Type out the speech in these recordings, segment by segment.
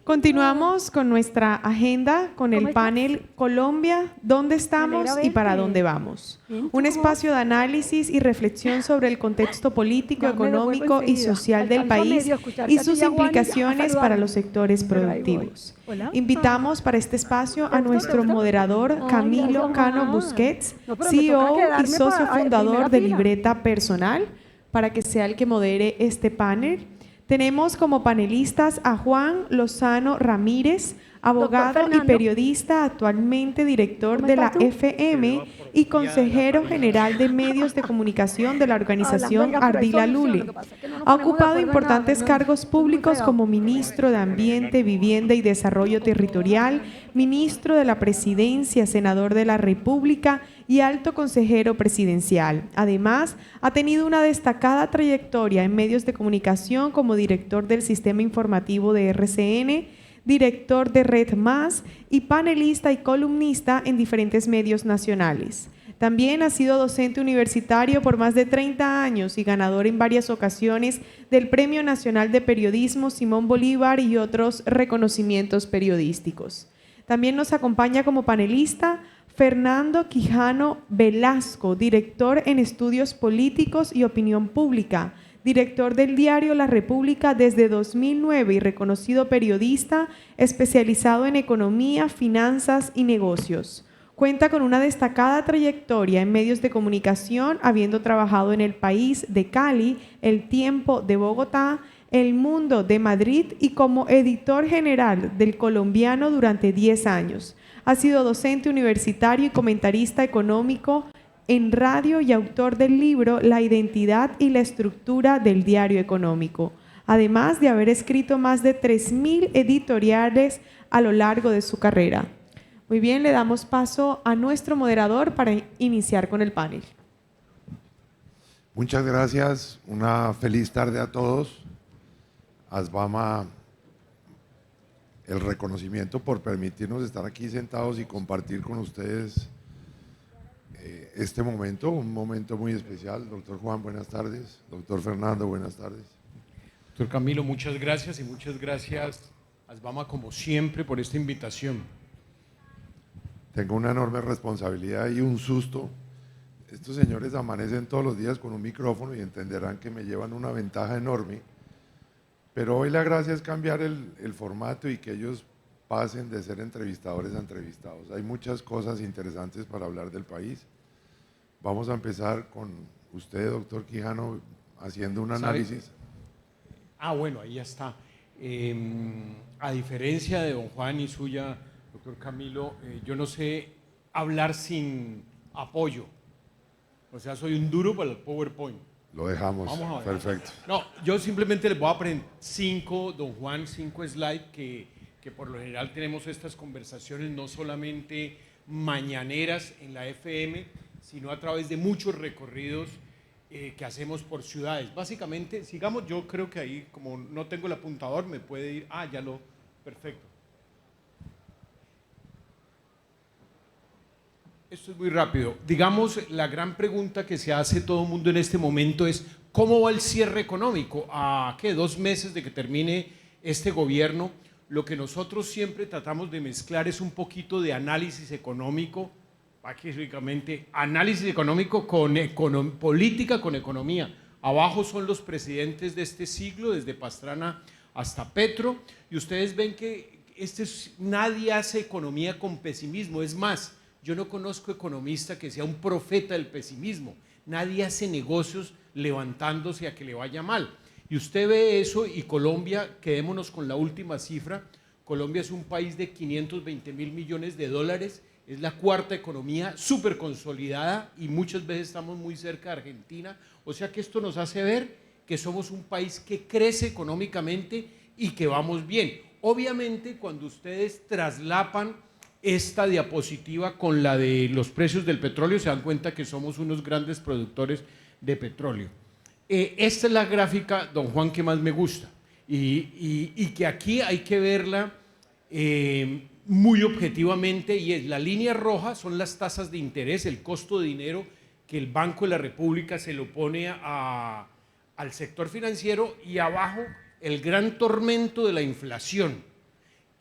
Continuamos con nuestra agenda con el panel Colombia, ¿dónde estamos y para dónde vamos? Un espacio de análisis y reflexión sobre el contexto político, económico y social del país y sus implicaciones para los sectores productivos. Invitamos para este espacio a nuestro moderador Camilo Cano Busquets, CEO y socio fundador de Libreta Personal, para que sea el que modere este panel. Tenemos como panelistas a Juan Lozano Ramírez, abogado y periodista, actualmente director de la FM y consejero general de medios de comunicación de la organización Ardila Lule. Ha ocupado importantes cargos públicos como ministro de Ambiente, Vivienda y Desarrollo Territorial, ministro de la Presidencia, senador de la República y alto consejero presidencial. Además, ha tenido una destacada trayectoria en medios de comunicación como director del Sistema Informativo de RCN, director de Red Más y panelista y columnista en diferentes medios nacionales. También ha sido docente universitario por más de 30 años y ganador en varias ocasiones del Premio Nacional de Periodismo Simón Bolívar y otros reconocimientos periodísticos. También nos acompaña como panelista Fernando Quijano Velasco, director en Estudios Políticos y Opinión Pública, director del diario La República desde 2009 y reconocido periodista especializado en economía, finanzas y negocios. Cuenta con una destacada trayectoria en medios de comunicación, habiendo trabajado en El País de Cali, El Tiempo de Bogotá, El Mundo de Madrid y como editor general del Colombiano durante 10 años. Ha sido docente universitario y comentarista económico en radio y autor del libro La identidad y la estructura del diario económico, además de haber escrito más de 3.000 editoriales a lo largo de su carrera. Muy bien, le damos paso a nuestro moderador para iniciar con el panel. Muchas gracias, una feliz tarde a todos. Asbama, el reconocimiento por permitirnos estar aquí sentados y compartir con ustedes este momento, un momento muy especial. Doctor Juan, buenas tardes. Doctor Fernando, buenas tardes. Doctor Camilo, muchas gracias y muchas gracias, Asbama, como siempre, por esta invitación. Tengo una enorme responsabilidad y un susto. Estos señores amanecen todos los días con un micrófono y entenderán que me llevan una ventaja enorme, pero hoy la gracia es cambiar el formato y que ellos pasen de ser entrevistadores a entrevistados. Hay muchas cosas interesantes para hablar del país. Vamos a empezar con usted, doctor Quijano, haciendo un análisis. Bueno, ahí ya está. A diferencia de don Juan y suya, doctor Camilo, yo no sé hablar sin apoyo. O sea, soy un duro para el PowerPoint. Lo dejamos, perfecto. No, yo simplemente les voy a presentar don Juan, 5 slides que por lo general tenemos estas conversaciones no solamente mañaneras en la FM, sino a través de muchos recorridos que hacemos por ciudades. Básicamente, sigamos, yo creo que ahí, como no tengo el apuntador, me puede ir, perfecto. Esto es muy rápido. Digamos, la gran pregunta que se hace todo el mundo en este momento es, ¿cómo va el cierre económico? ¿A qué? 2 meses de que termine este gobierno. Lo que nosotros siempre tratamos de mezclar es un poquito de análisis económico, básicamente análisis económico con política, con economía. Abajo son los presidentes de este siglo, desde Pastrana hasta Petro, y ustedes ven que nadie hace economía con pesimismo. Es más, yo no conozco economista que sea un profeta del pesimismo. Nadie hace negocios levantándose a que le vaya mal. Y usted ve eso, y Colombia, quedémonos con la última cifra, Colombia es un país de 520.000 millones de dólares, es la 4ª economía súper consolidada y muchas veces estamos muy cerca de Argentina, o sea que esto nos hace ver que somos un país que crece económicamente y que vamos bien. Obviamente, cuando ustedes traslapan esta diapositiva con la de los precios del petróleo, se dan cuenta que somos unos grandes productores de petróleo. Esta es la gráfica, don Juan, que más me gusta y que aquí hay que verla muy objetivamente, y es la línea roja, son las tasas de interés, el costo de dinero que el Banco de la República se lo pone al sector financiero, y abajo el gran tormento de la inflación.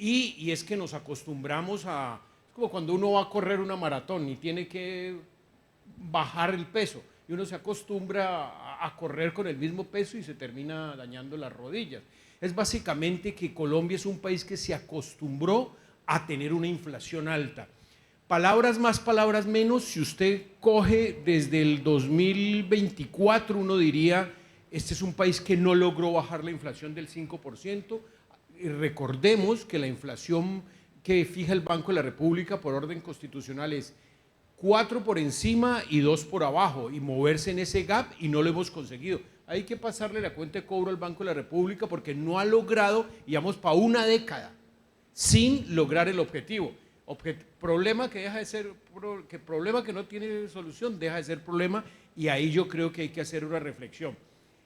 y es que nos acostumbramos a, es como cuando uno va a correr una maratón y tiene que bajar el peso, y uno se acostumbra a correr con el mismo peso y se termina dañando las rodillas. Es básicamente que Colombia es un país que se acostumbró a tener una inflación alta. Palabras más, palabras menos, si usted coge desde el 2024, uno diría, este es un país que no logró bajar la inflación del 5%. Y recordemos que la inflación que fija el Banco de la República por orden constitucional es 4 por encima y 2 por abajo, y moverse en ese gap, y no lo hemos conseguido. Hay que pasarle la cuenta de cobro al Banco de la República porque no ha logrado, digamos, para una década, sin lograr el objetivo. Problema que deja de ser, problema que no tiene solución, deja de ser problema, y ahí yo creo que hay que hacer una reflexión.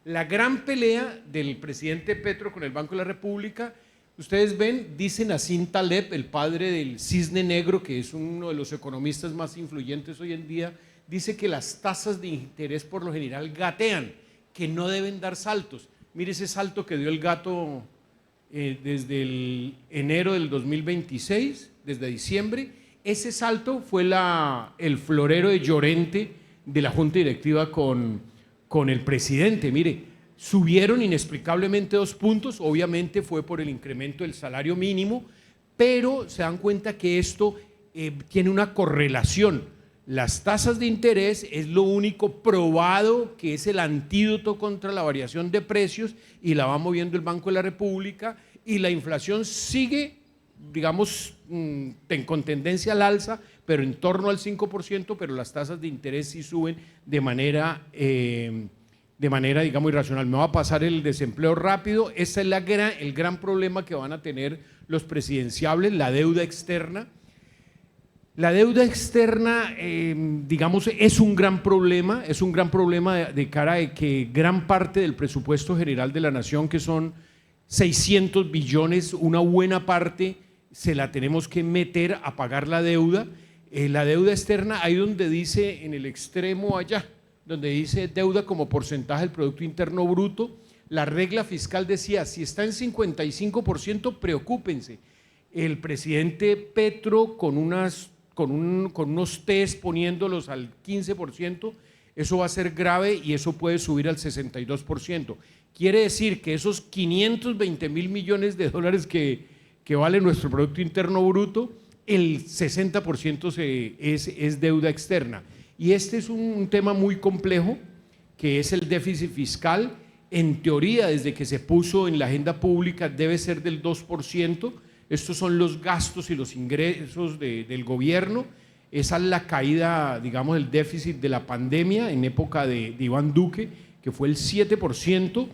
La gran pelea del presidente Petro con el Banco de la República, ustedes ven, dice Nassim Taleb, el padre del cisne negro, que es uno de los economistas más influyentes hoy en día, dice que las tasas de interés por lo general gatean, que no deben dar saltos. Mire ese salto que dio el gato desde el enero del 2026, desde diciembre. Ese salto fue el florero de Llorente de la Junta Directiva con el presidente. Mire, subieron inexplicablemente 2 puntos, obviamente fue por el incremento del salario mínimo, pero se dan cuenta que esto tiene una correlación. Las tasas de interés es lo único probado que es el antídoto contra la variación de precios, y la va moviendo el Banco de la República, y la inflación sigue, digamos, con tendencia al alza, pero en torno al 5%, pero las tasas de interés sí suben de manera, digamos, irracional. Me va a pasar el desempleo rápido. Ese es el gran problema que van a tener los presidenciables, la deuda externa. La deuda externa, digamos, es un gran problema de cara a que gran parte del presupuesto general de la nación, que son 600 billones, una buena parte se la tenemos que meter a pagar la deuda. La deuda externa, ahí donde dice, en el extremo allá, donde dice deuda como porcentaje del Producto Interno Bruto, la regla fiscal decía, si está en 55%, preocúpense. El presidente Petro con unos test poniéndolos al 15%, eso va a ser grave y eso puede subir al 62%. Quiere decir que esos 520.000 millones de dólares que vale nuestro Producto Interno Bruto, el 60% es deuda externa. Y este es un tema muy complejo, que es el déficit fiscal. En teoría, desde que se puso en la agenda pública, debe ser del 2%. Estos son los gastos y los ingresos del gobierno. Esa es la caída, digamos, del déficit de la pandemia en época de Iván Duque, que fue el 7%.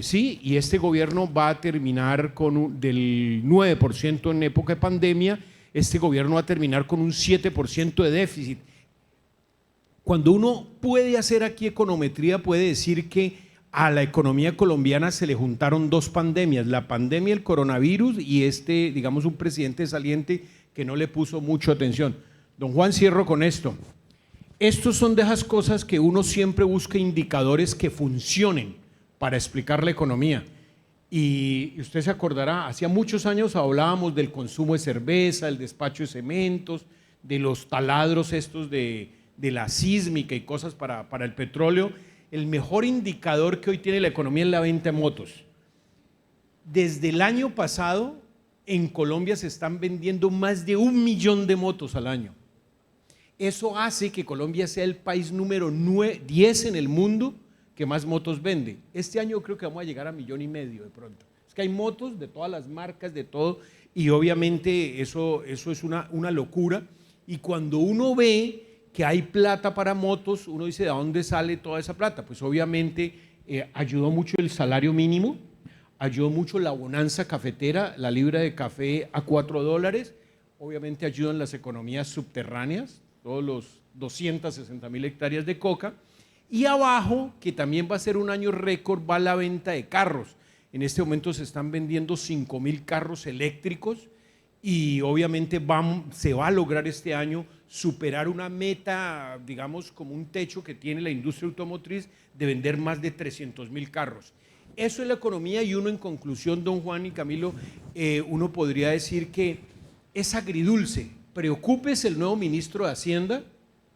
Sí, y este gobierno va a terminar del 9% en época de pandemia. Este gobierno va a terminar con un 7% de déficit. Cuando uno puede hacer aquí econometría, puede decir que a la economía colombiana se le juntaron 2 pandemias, la pandemia del coronavirus y digamos, un presidente saliente que no le puso mucha atención. Don Juan, cierro con esto. Estos son de esas cosas que uno siempre busca indicadores que funcionen para explicar la economía. Y usted se acordará, hacía muchos años hablábamos del consumo de cerveza, el despacho de cementos, de los taladros estos de la sísmica y cosas para el petróleo. El mejor indicador que hoy tiene la economía es la venta de motos. Desde el año pasado, en Colombia se están vendiendo más de 1 millón de motos al año. Eso hace que Colombia sea el país número 10 en el mundo que más motos vende. Este año creo que vamos a llegar a 1,5 millones de pronto. Es que hay motos de todas las marcas, de todo, y obviamente eso es una locura. Y cuando uno ve que hay plata para motos, uno dice, ¿de dónde sale toda esa plata? Pues obviamente ayudó mucho el salario mínimo, ayudó mucho la bonanza cafetera, la libra de café a $4, obviamente ayudan las economías subterráneas, todos los 260.000 hectáreas de coca, y abajo, que también va a ser un año récord, va la venta de carros. En este momento se están vendiendo 5.000 carros eléctricos, y obviamente se va a lograr este año superar una meta, digamos, como un techo que tiene la industria automotriz de vender más de 300.000 carros. Eso es la economía y uno en conclusión, don Juan y Camilo, uno podría decir que es agridulce. Preocúpese el nuevo ministro de Hacienda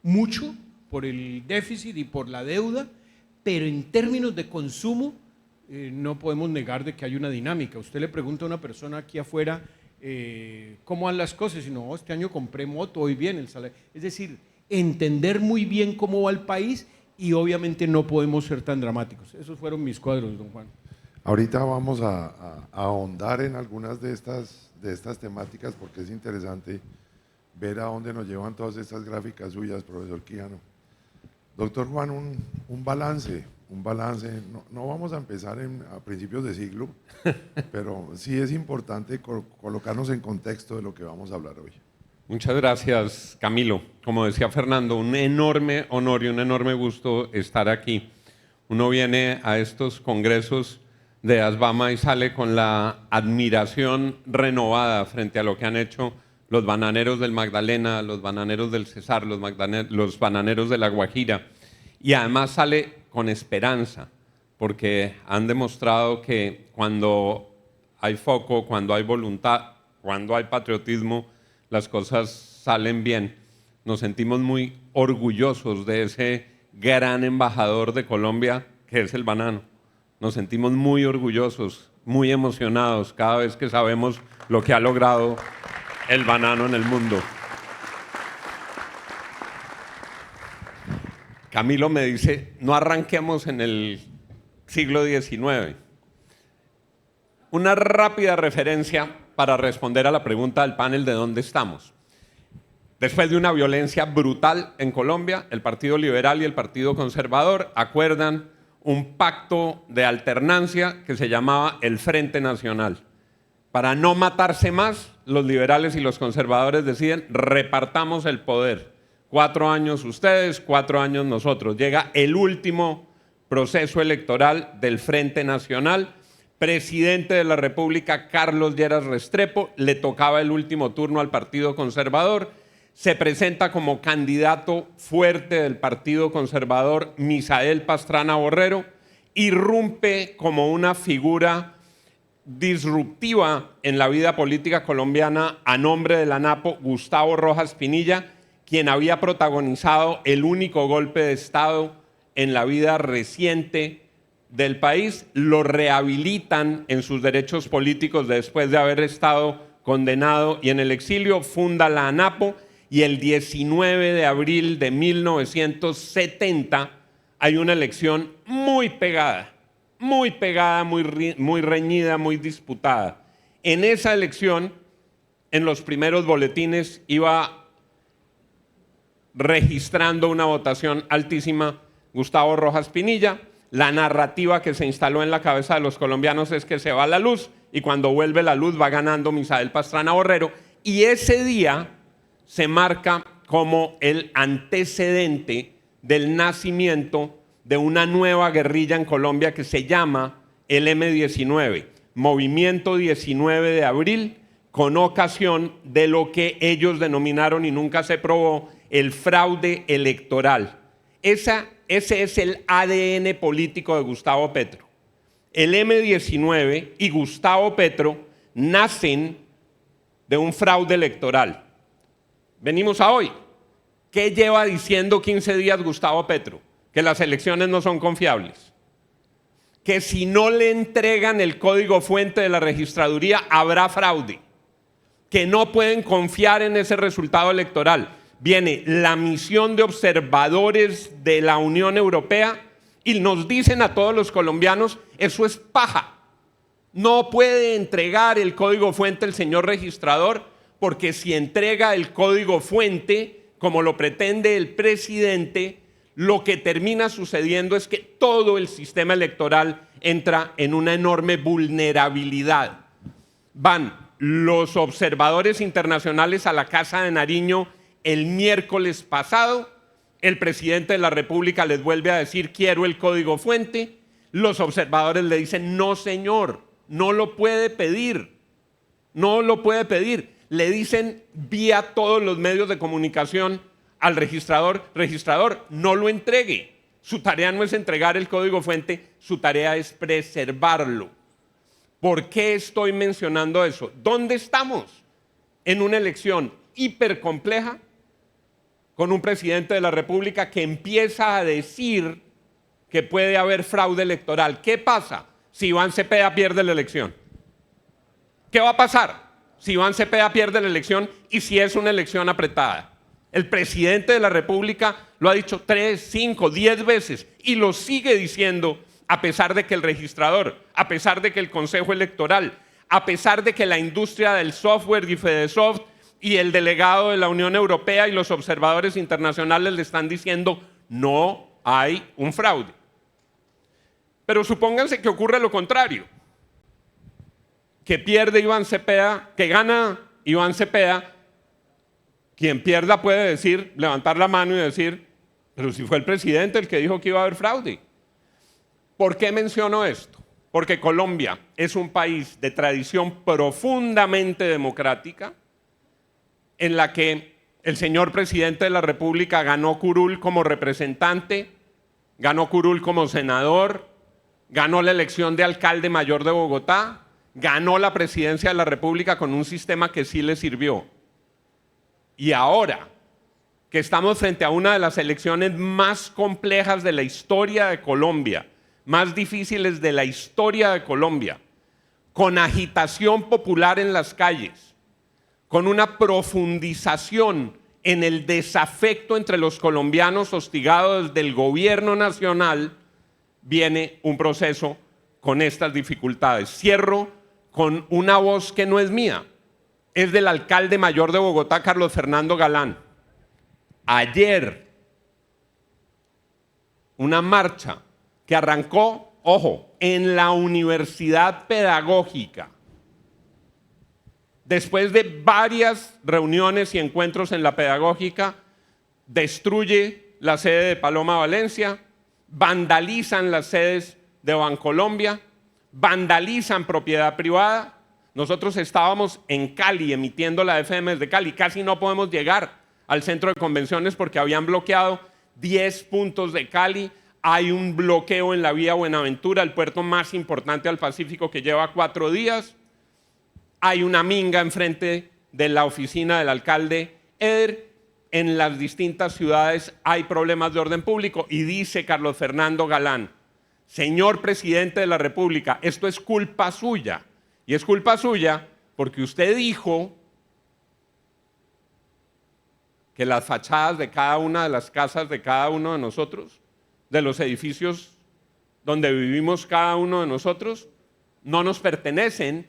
mucho por el déficit y por la deuda, pero en términos de consumo no podemos negar de que hay una dinámica. Usted le pregunta a una persona aquí afuera cómo van las cosas y no, este año compré moto, hoy bien el salario. Es decir, entender muy bien cómo va el país y obviamente no podemos ser tan dramáticos. Esos fueron mis cuadros, don Juan. Ahorita vamos a ahondar en algunas de estas temáticas porque es interesante ver a dónde nos llevan todas estas gráficas suyas, profesor Quijano. Doctor Juan, un balance, no vamos a empezar a principios de siglo, pero sí es importante colocarnos en contexto de lo que vamos a hablar hoy. Muchas gracias, Camilo. Como decía Fernando, un enorme honor y un enorme gusto estar aquí. Uno viene a estos congresos de ASBAMA y sale con la admiración renovada frente a lo que han hecho los bananeros del Magdalena, los bananeros del Cesar, los bananeros de La Guajira. Y además sale con esperanza, porque han demostrado que cuando hay foco, cuando hay voluntad, cuando hay patriotismo, las cosas salen bien. Nos sentimos muy orgullosos de ese gran embajador de Colombia que es el banano. Nos sentimos muy orgullosos, muy emocionados cada vez que sabemos lo que ha logrado el banano en el mundo. Camilo me dice, no arranquemos en el siglo XIX. Una rápida referencia para responder a la pregunta del panel de dónde estamos. Después de una violencia brutal en Colombia, el Partido Liberal y el Partido Conservador acuerdan un pacto de alternancia que se llamaba el Frente Nacional. Para no matarse más, los liberales y los conservadores deciden repartamos el poder. 4 años ustedes, 4 años nosotros. Llega el último proceso electoral del Frente Nacional. Presidente de la República, Carlos Lleras Restrepo, le tocaba el último turno al Partido Conservador. Se presenta como candidato fuerte del Partido Conservador Misael Pastrana Borrero, irrumpe como una figura disruptiva en la vida política colombiana a nombre de la ANAPO Gustavo Rojas Pinilla, quien había protagonizado el único golpe de Estado en la vida reciente del país. Lo rehabilitan en sus derechos políticos después de haber estado condenado y en el exilio. Funda la ANAPO y el 19 de abril de 1970 hay una elección muy pegada, muy reñida, muy disputada. En esa elección, en los primeros boletines iba registrando una votación altísima Gustavo Rojas Pinilla. La narrativa que se instaló en la cabeza de los colombianos es que se va la luz y cuando vuelve la luz va ganando Misael Pastrana Borrero, y ese día se marca como el antecedente del nacimiento de una nueva guerrilla en Colombia que se llama el M-19, Movimiento 19 de Abril, con ocasión de lo que ellos denominaron y nunca se probó el fraude electoral. Ese es el ADN político de Gustavo Petro. El M-19 y Gustavo Petro nacen de un fraude electoral. Venimos a hoy. ¿Qué lleva diciendo 15 días Gustavo Petro? Que las elecciones no son confiables. Que si no le entregan el código fuente de la registraduría habrá fraude. Que no pueden confiar en ese resultado electoral. Viene la misión de observadores de la Unión Europea y nos dicen a todos los colombianos, eso es paja. No puede entregar el código fuente el señor registrador, porque si entrega el código fuente, como lo pretende el presidente, lo que termina sucediendo es que todo el sistema electoral entra en una enorme vulnerabilidad. Van los observadores internacionales a la Casa de Nariño el miércoles pasado, el presidente de la República les vuelve a decir quiero el código fuente, los observadores le dicen no señor, no lo puede pedir, no lo puede pedir. Le dicen vía todos los medios de comunicación al registrador, no lo entregue. Su tarea no es entregar el código fuente, su tarea es preservarlo. ¿Por qué estoy mencionando eso? ¿Dónde estamos? En una elección hipercompleja, con un presidente de la República que empieza a decir que puede haber fraude electoral. ¿Qué pasa si Iván Cepeda pierde la elección? ¿Qué va a pasar si Iván Cepeda pierde la elección y si es una elección apretada? El presidente de la República lo ha dicho 3, 5, 10 veces y lo sigue diciendo a pesar de que el registrador, a pesar de que el Consejo Electoral, a pesar de que la industria del software y Fedesoft y el delegado de la Unión Europea y los observadores internacionales le están diciendo no hay un fraude. Pero supónganse que ocurre lo contrario, que pierde Iván Cepeda, que gana Iván Cepeda. Quien pierda puede decir, levantar la mano y decir, pero si fue el presidente el que dijo que iba a haber fraude. ¿Por qué menciono esto? Porque Colombia es un país de tradición profundamente democrática, en la que el señor presidente de la República ganó curul como representante, ganó curul como senador, ganó la elección de alcalde mayor de Bogotá, ganó la presidencia de la República con un sistema que sí le sirvió. Y ahora que estamos frente a una de las elecciones más complejas de la historia de Colombia, más difíciles de la historia de Colombia, con agitación popular en las calles, con una profundización en el desafecto entre los colombianos hostigados desde el gobierno nacional, viene un proceso con estas dificultades. Cierro con una voz que no es mía, es del alcalde mayor de Bogotá, Carlos Fernando Galán. Ayer, una marcha que arrancó, ojo, en la Universidad Pedagógica. Después de varias reuniones y encuentros en la Pedagógica, destruye la sede de Paloma Valencia, vandalizan las sedes de Bancolombia, vandalizan propiedad privada. Nosotros estábamos en Cali emitiendo la FM desde Cali, casi no podemos llegar al centro de convenciones porque habían bloqueado 10 puntos de Cali. Hay un bloqueo en la vía Buenaventura, el puerto más importante del Pacífico, que lleva 4 días. Hay una minga enfrente de la oficina del alcalde Eder. En las distintas ciudades hay problemas de orden público y dice Carlos Fernando Galán, señor presidente de la República, esto es culpa suya. Y es culpa suya porque usted dijo que las fachadas de cada una de las casas de cada uno de nosotros, de los edificios donde vivimos cada uno de nosotros, no nos pertenecen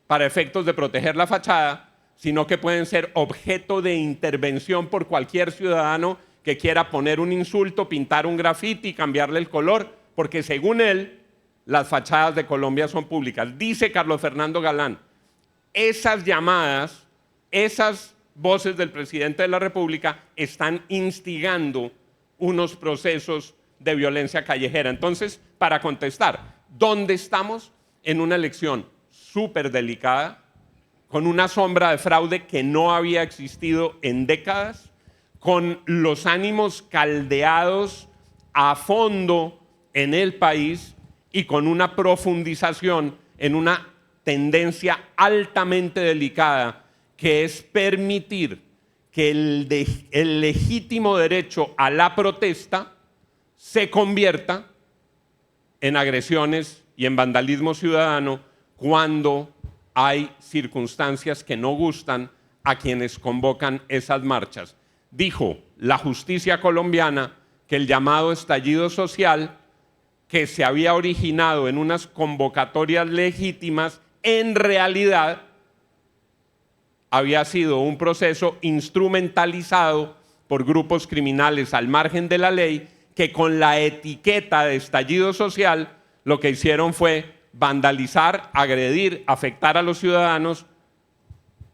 para efectos de proteger la fachada, sino que pueden ser objeto de intervención por cualquier ciudadano que quiera poner un insulto, pintar un grafiti y cambiarle el color, porque según él, las fachadas de Colombia son públicas. Dice Carlos Fernando Galán, esas llamadas, esas voces del presidente de la República están instigando unos procesos de violencia callejera. Entonces, para contestar, ¿dónde estamos? En una elección súper delicada, con una sombra de fraude que no había existido en décadas, con los ánimos caldeados a fondo en el país y con una profundización en una tendencia altamente delicada, que es permitir que el legítimo derecho a la protesta se convierta en agresiones y en vandalismo ciudadano cuando hay circunstancias que no gustan a quienes convocan esas marchas. Dijo la justicia colombiana que el llamado estallido social, que se había originado en unas convocatorias legítimas, en realidad había sido un proceso instrumentalizado por grupos criminales al margen de la ley, que con la etiqueta de estallido social lo que hicieron fue vandalizar, agredir, afectar a los ciudadanos,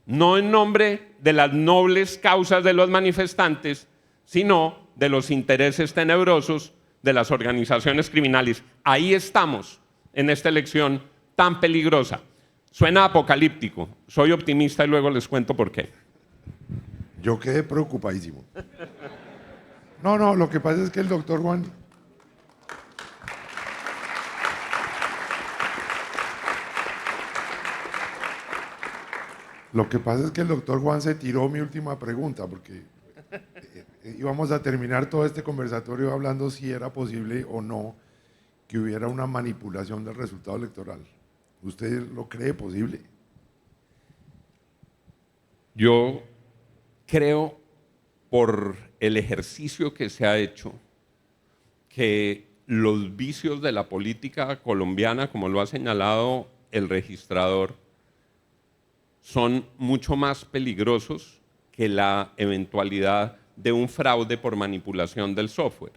no en nombre de las nobles causas de los manifestantes, sino de los intereses tenebrosos de las organizaciones criminales. Ahí estamos en esta elección tan peligrosa. Suena apocalíptico, soy optimista y luego les cuento por qué. Yo quedé preocupadísimo. No, lo que pasa es que el doctor Juan Lo que pasa es que el doctor Juan se tiró mi última pregunta, porque íbamos a terminar todo este conversatorio hablando si era posible o no que hubiera una manipulación del resultado electoral. ¿Usted lo cree posible? Yo creo, por el ejercicio que se ha hecho, que los vicios de la política colombiana, como lo ha señalado el registrador, son mucho más peligrosos que la eventualidad de un fraude por manipulación del software.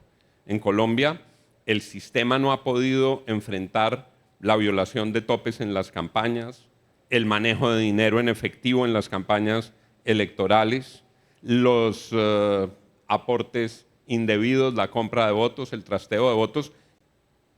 En Colombia, el sistema no ha podido enfrentar la violación de topes en las campañas, el manejo de dinero en efectivo en las campañas electorales, los aportes indebidos, la compra de votos, el trasteo de votos,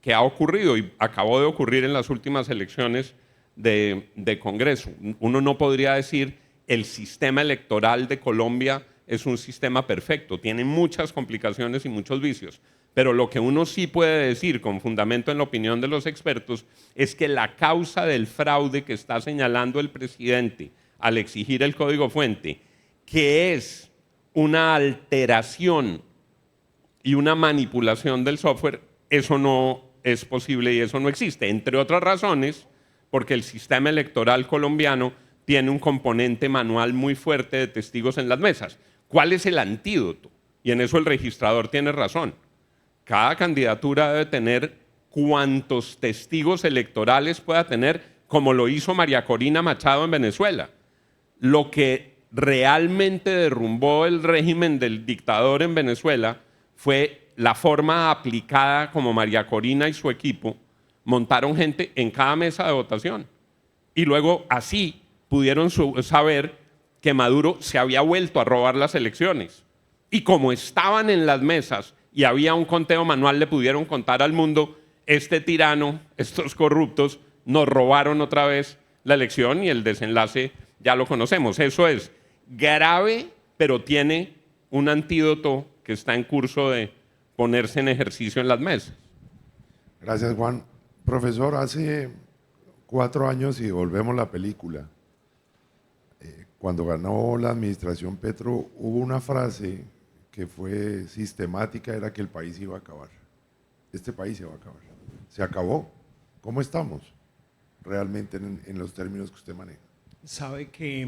que ha ocurrido y acabó de ocurrir en las últimas elecciones de Congreso. Uno no podría decir el sistema electoral de Colombia es un sistema perfecto, tiene muchas complicaciones y muchos vicios, pero lo que uno sí puede decir con fundamento en la opinión de los expertos es que la causa del fraude que está señalando el presidente al exigir el código fuente, que es una alteración y una manipulación del software, eso no es posible y eso no existe, entre otras razones, porque el sistema electoral colombiano tiene un componente manual muy fuerte de testigos en las mesas. ¿Cuál es el antídoto? Y en eso el registrador tiene razón. Cada candidatura debe tener cuantos testigos electorales pueda tener, como lo hizo María Corina Machado en Venezuela. Lo que realmente derrumbó el régimen del dictador en Venezuela fue la forma aplicada como María Corina y su equipo montaron gente en cada mesa de votación. Y luego así pudieron saber que Maduro se había vuelto a robar las elecciones. Y como estaban en las mesas y había un conteo manual, le pudieron contar al mundo, este tirano, estos corruptos, nos robaron otra vez la elección y el desenlace ya lo conocemos. Eso es grave, pero tiene un antídoto que está en curso de ponerse en ejercicio en las mesas. Gracias, Juan. Profesor, hace 4 años, y volvemos la película, cuando ganó la administración Petro, hubo una frase que fue sistemática, era que el país iba a acabar. Este país se va a acabar. Se acabó. ¿Cómo estamos realmente en los términos que usted maneja? Sabe que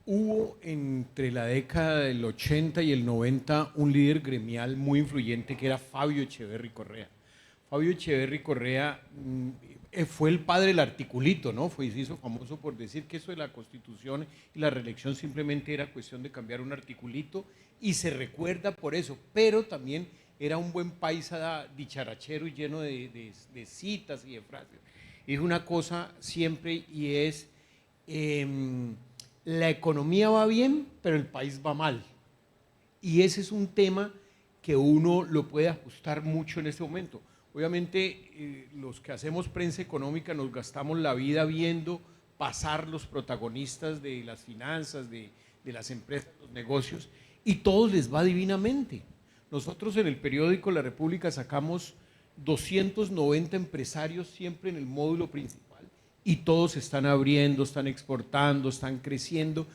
hubo entre la década del 80 y el 90 un líder gremial muy influyente que era Fabio Echeverry Correa. Fabio Echeverry Correa fue el padre del articulito, ¿no? Se hizo famoso por decir que eso de la Constitución y la reelección simplemente era cuestión de cambiar un articulito y se recuerda por eso, pero también era un buen paisa dicharachero y lleno de citas y de frases. Es una cosa siempre y es, la economía va bien, pero el país va mal. Y ese es un tema que uno lo puede ajustar mucho en este momento. Obviamente, los que hacemos prensa económica nos gastamos la vida viendo pasar los protagonistas de las finanzas, de las empresas, los negocios, y todos les va divinamente. Nosotros en el periódico La República sacamos 290 empresarios siempre en el módulo principal y todos están abriendo, están exportando, están creciendo.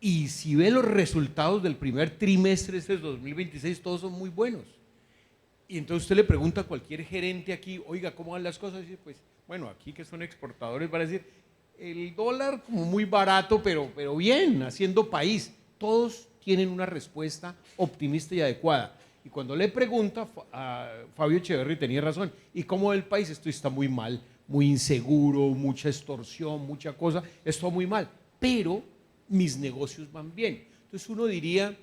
Y si ve los resultados del primer trimestre de este 2026, todos son muy buenos. Y entonces usted le pregunta a cualquier gerente aquí, oiga, ¿cómo van las cosas? Y dice, pues, bueno, aquí que son exportadores van a decir, el dólar como muy barato, pero bien, haciendo país. Todos tienen una respuesta optimista y adecuada. Y cuando le pregunta, a Fabio Echeverry tenía razón, ¿y cómo el país? Esto está muy mal, muy inseguro, mucha extorsión, mucha cosa, esto muy mal, pero mis negocios van bien. Entonces uno diría,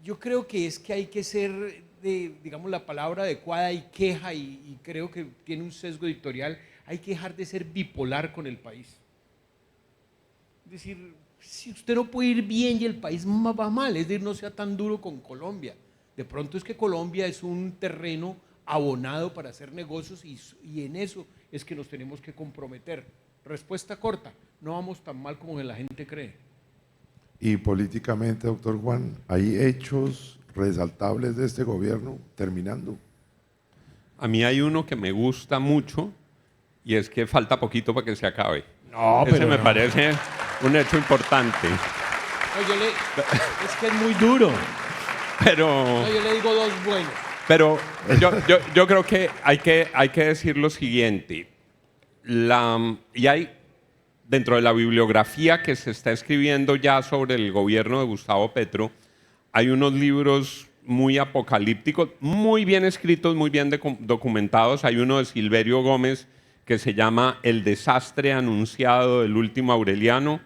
yo creo que es que hay que ser, digamos, la palabra adecuada y queja, y creo que tiene un sesgo editorial, hay que dejar de ser bipolar con el país. Es decir, si usted no puede ir bien y el país va mal, es decir, no sea tan duro con Colombia. De pronto es que Colombia es un terreno abonado para hacer negocios y en eso es que nos tenemos que comprometer. Respuesta corta, no vamos tan mal como la gente cree. Y políticamente, doctor Juan, ¿hay hechos resaltables de este gobierno? Terminando. A mí hay uno que me gusta mucho y es que falta poquito para que se acabe. No, Ese pero me no. parece un hecho importante. No, es que es muy duro. Pero, no, yo le digo dos buenos. Pero yo creo que hay que decir lo siguiente. Y hay, dentro de la bibliografía que se está escribiendo ya sobre el gobierno de Gustavo Petro, hay unos libros muy apocalípticos, muy bien escritos, muy bien documentados. Hay uno de Silverio Gómez que se llama El desastre anunciado del último Aureliano.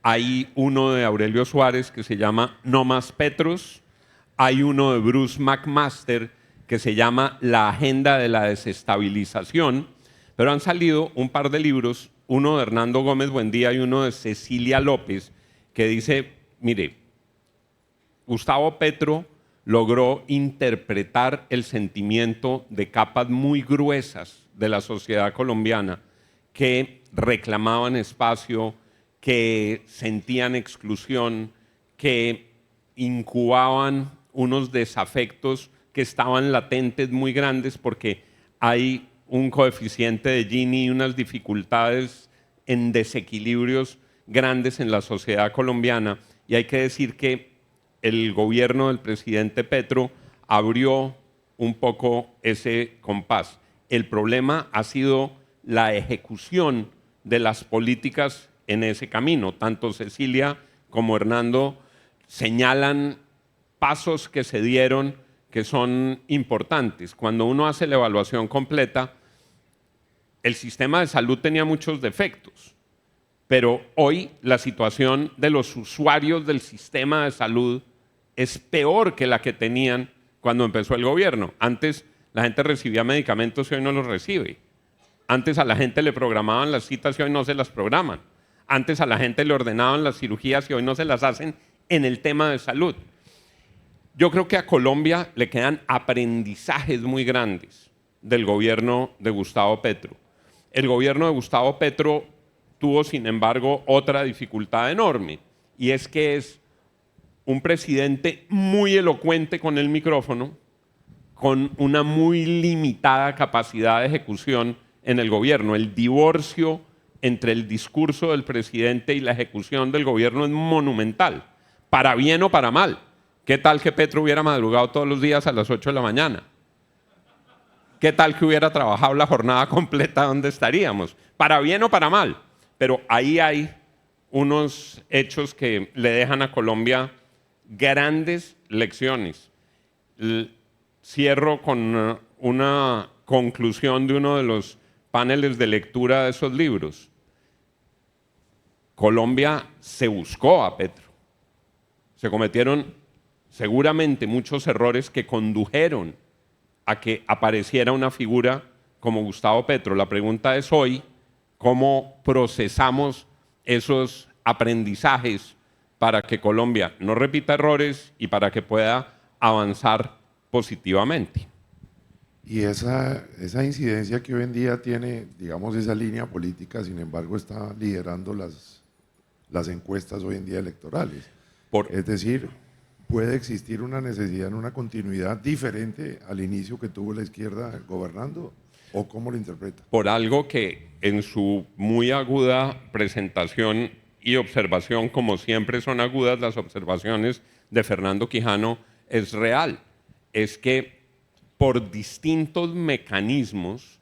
Hay uno de Aurelio Suárez que se llama No más Petros. Hay uno de Bruce McMaster que se llama La agenda de la desestabilización. Pero han salido un par de libros, uno de Hernando Gómez Buendía y uno de Cecilia López, que dice, mire, Gustavo Petro logró interpretar el sentimiento de capas muy gruesas de la sociedad colombiana que reclamaban espacio, que sentían exclusión, que incubaban unos desafectos que estaban latentes muy grandes porque hay un coeficiente de Gini y unas dificultades en desequilibrios grandes en la sociedad colombiana. Y hay que decir que el gobierno del presidente Petro abrió un poco ese compás. El problema ha sido la ejecución de las políticas en ese camino. Tanto Cecilia como Hernando señalan pasos que se dieron que son importantes. Cuando uno hace la evaluación completa, el sistema de salud tenía muchos defectos, pero hoy la situación de los usuarios del sistema de salud es peor que la que tenían cuando empezó el gobierno. Antes la gente recibía medicamentos y hoy no los recibe. Antes a la gente le programaban las citas y hoy no se las programan. Antes a la gente le ordenaban las cirugías y hoy no se las hacen en el tema de salud. Yo creo que a Colombia le quedan aprendizajes muy grandes del gobierno de Gustavo Petro. El gobierno de Gustavo Petro tuvo, sin embargo, otra dificultad enorme, y es que es un presidente muy elocuente con el micrófono, con una muy limitada capacidad de ejecución en el gobierno. El divorcio entre el discurso del presidente y la ejecución del gobierno es monumental, para bien o para mal. ¿Qué tal que Petro hubiera madrugado todos los días a las 8 de la mañana? ¿Qué tal que hubiera trabajado la jornada completa? ¿Dónde estaríamos? Para bien o para mal. Pero ahí hay unos hechos que le dejan a Colombia grandes lecciones. Cierro con una conclusión de uno de los paneles de lectura de esos libros. Colombia se buscó a Petro. Se cometieron seguramente muchos errores que condujeron a que apareciera una figura como Gustavo Petro. La pregunta es hoy, ¿cómo procesamos esos aprendizajes para que Colombia no repita errores y para que pueda avanzar positivamente? Y esa incidencia que hoy en día tiene, digamos, esa línea política, sin embargo, está liderando las encuestas hoy en día electorales. Es decir, puede existir una necesidad en una continuidad diferente al inicio que tuvo la izquierda gobernando, ¿o cómo lo interpreta? Por algo que en su muy aguda presentación y observación, como siempre son agudas las observaciones de Fernando Quijano, es real. Es que por distintos mecanismos,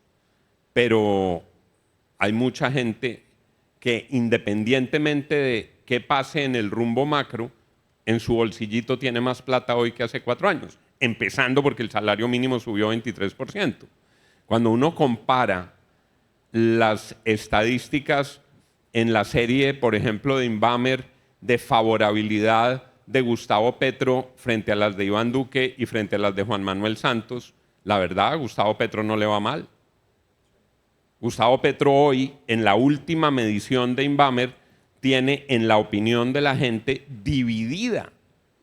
pero hay mucha gente que independientemente de qué pase en el rumbo macro, en su bolsillito tiene más plata hoy que hace 4 años, empezando porque el salario mínimo subió 23%. Cuando uno compara las estadísticas en la serie, por ejemplo, de Inbamer, de favorabilidad de Gustavo Petro frente a las de Iván Duque y frente a las de Juan Manuel Santos, la verdad, a Gustavo Petro no le va mal. Gustavo Petro hoy, en la última medición de Inbamer, tiene en la opinión de la gente dividida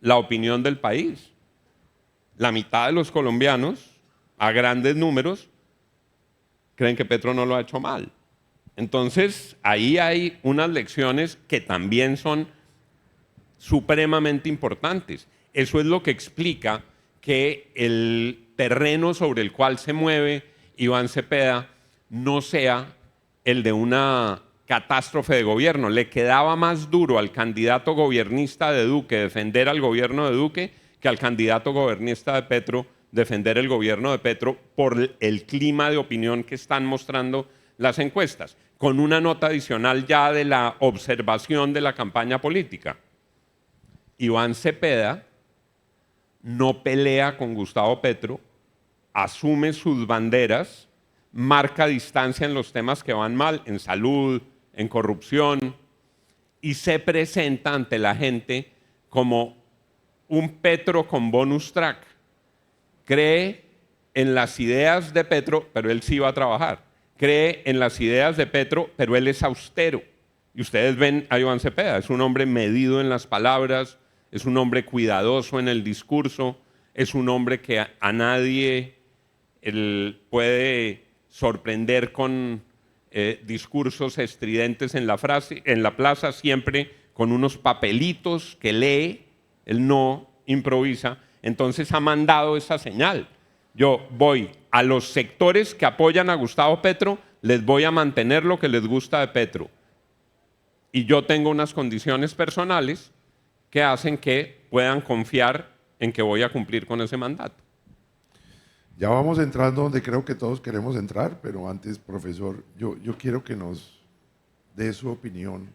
la opinión del país. La mitad de los colombianos, a grandes números, creen que Petro no lo ha hecho mal. Entonces, ahí hay unas lecciones que también son supremamente importantes. Eso es lo que explica que el terreno sobre el cual se mueve Iván Cepeda no sea el de una catástrofe de gobierno. Le quedaba más duro al candidato gobiernista de Duque defender al gobierno de Duque que al candidato gobernista de Petro defender el gobierno de Petro por el clima de opinión que están mostrando las encuestas, con una nota adicional ya de la observación de la campaña política. Iván Cepeda no pelea con Gustavo Petro, asume sus banderas, marca distancia en los temas que van mal, en salud, en corrupción, y se presenta ante la gente como un Petro con bonus track. Cree en las ideas de Petro, pero él sí va a trabajar. Cree en las ideas de Petro, pero él es austero. Y ustedes ven a Iván Cepeda, es un hombre medido en las palabras, es un hombre cuidadoso en el discurso, es un hombre que a nadie él puede sorprender con discursos estridentes en la plaza, siempre con unos papelitos que lee, él no improvisa. Entonces ha mandado esa señal. Yo voy a los sectores que apoyan a Gustavo Petro, les voy a mantener lo que les gusta de Petro. Y yo tengo unas condiciones personales que hacen que puedan confiar en que voy a cumplir con ese mandato. Ya vamos entrando donde creo que todos queremos entrar, pero antes, profesor, yo quiero que nos dé su opinión.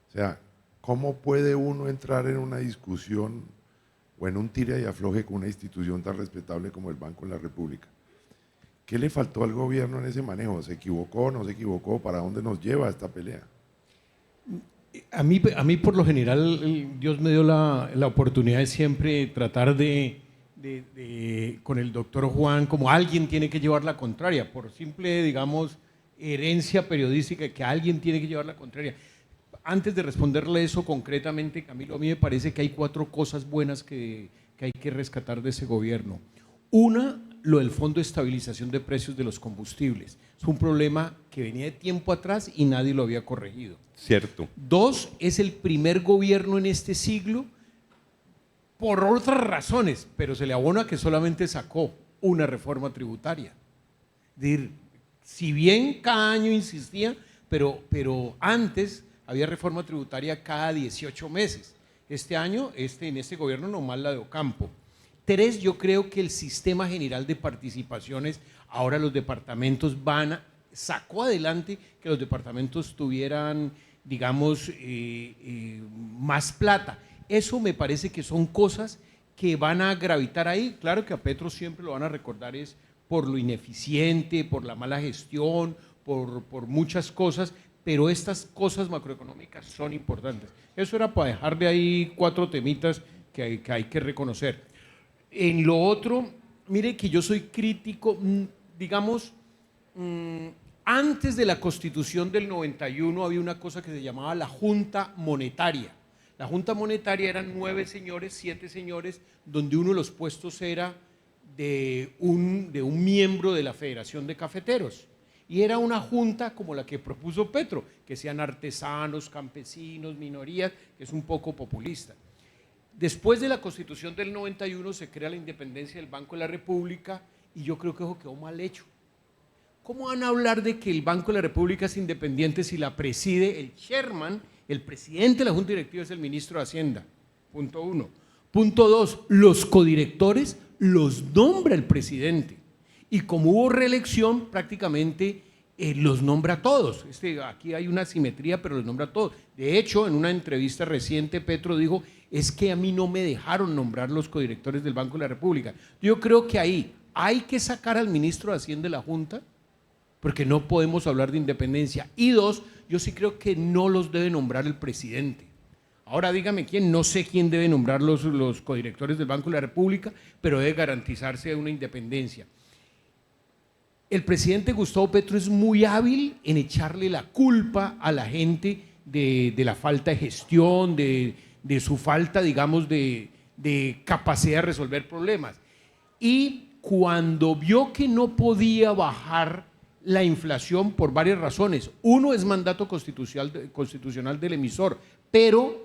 O sea, ¿cómo puede uno entrar en una discusión o en un tira y afloje con una institución tan respetable como el Banco de la República? ¿Qué le faltó al gobierno en ese manejo? ¿Se equivocó, no se equivocó? ¿Para dónde nos lleva esta pelea? A mí por lo general, Dios me dio la oportunidad de siempre tratar con el doctor Juan, como alguien tiene que llevar la contraria, por simple, digamos, herencia periodística, que alguien tiene que llevar la contraria. Antes de responderle eso concretamente, Camilo, a mí me parece que hay 4 cosas buenas que hay que rescatar de ese gobierno. Una, lo del Fondo de Estabilización de Precios de los Combustibles. Es un problema que venía de tiempo atrás y nadie lo había corregido. Cierto. 2, es el primer gobierno en este siglo, por otras razones, pero se le abona que solamente sacó una reforma tributaria. Es decir, si bien cada año insistía, pero antes había reforma tributaria cada 18 meses. Este año, en este gobierno nomás la de Ocampo. 3, yo creo que el sistema general de participaciones, ahora los departamentos sacó adelante que los departamentos tuvieran, digamos, más plata. Eso me parece que son cosas que van a gravitar ahí. Claro que a Petro siempre lo van a recordar es por lo ineficiente, por la mala gestión, por muchas cosas, pero estas cosas macroeconómicas son importantes. Eso era para dejarle ahí 4 temitas que hay que reconocer. En lo otro, mire que yo soy crítico, digamos, antes de la Constitución del 91 había una cosa que se llamaba la Junta Monetaria. La Junta Monetaria eran 9 señores, 7 señores, donde uno de los puestos era de un miembro de la Federación de Cafeteros. Y era una junta como la que propuso Petro, que sean artesanos, campesinos, minorías, que es un poco populista. Después de la Constitución del 91 se crea la independencia del Banco de la República y yo creo que eso quedó mal hecho. ¿Cómo van a hablar de que el Banco de la República es independiente si la preside el chairman, el presidente de la Junta Directiva es el ministro de Hacienda? Punto 1. Punto 2, los codirectores los nombra el presidente y como hubo reelección prácticamente los nombra a todos. Aquí hay una simetría, pero los nombra a todos. De hecho, en una entrevista reciente Petro dijo, es que a mí no me dejaron nombrar los codirectores del Banco de la República. Yo creo que ahí hay que sacar al ministro de Hacienda de la Junta, porque no podemos hablar de independencia. Y 2, yo sí creo que no los debe nombrar el presidente. Ahora dígame quién, no sé quién debe nombrar los codirectores del Banco de la República, pero debe garantizarse una independencia. El presidente Gustavo Petro es muy hábil en echarle la culpa a la gente de la falta de gestión, de su falta, digamos, de capacidad de resolver problemas. Y cuando vio que no podía bajar la inflación por varias razones, uno es mandato constitucional del emisor, pero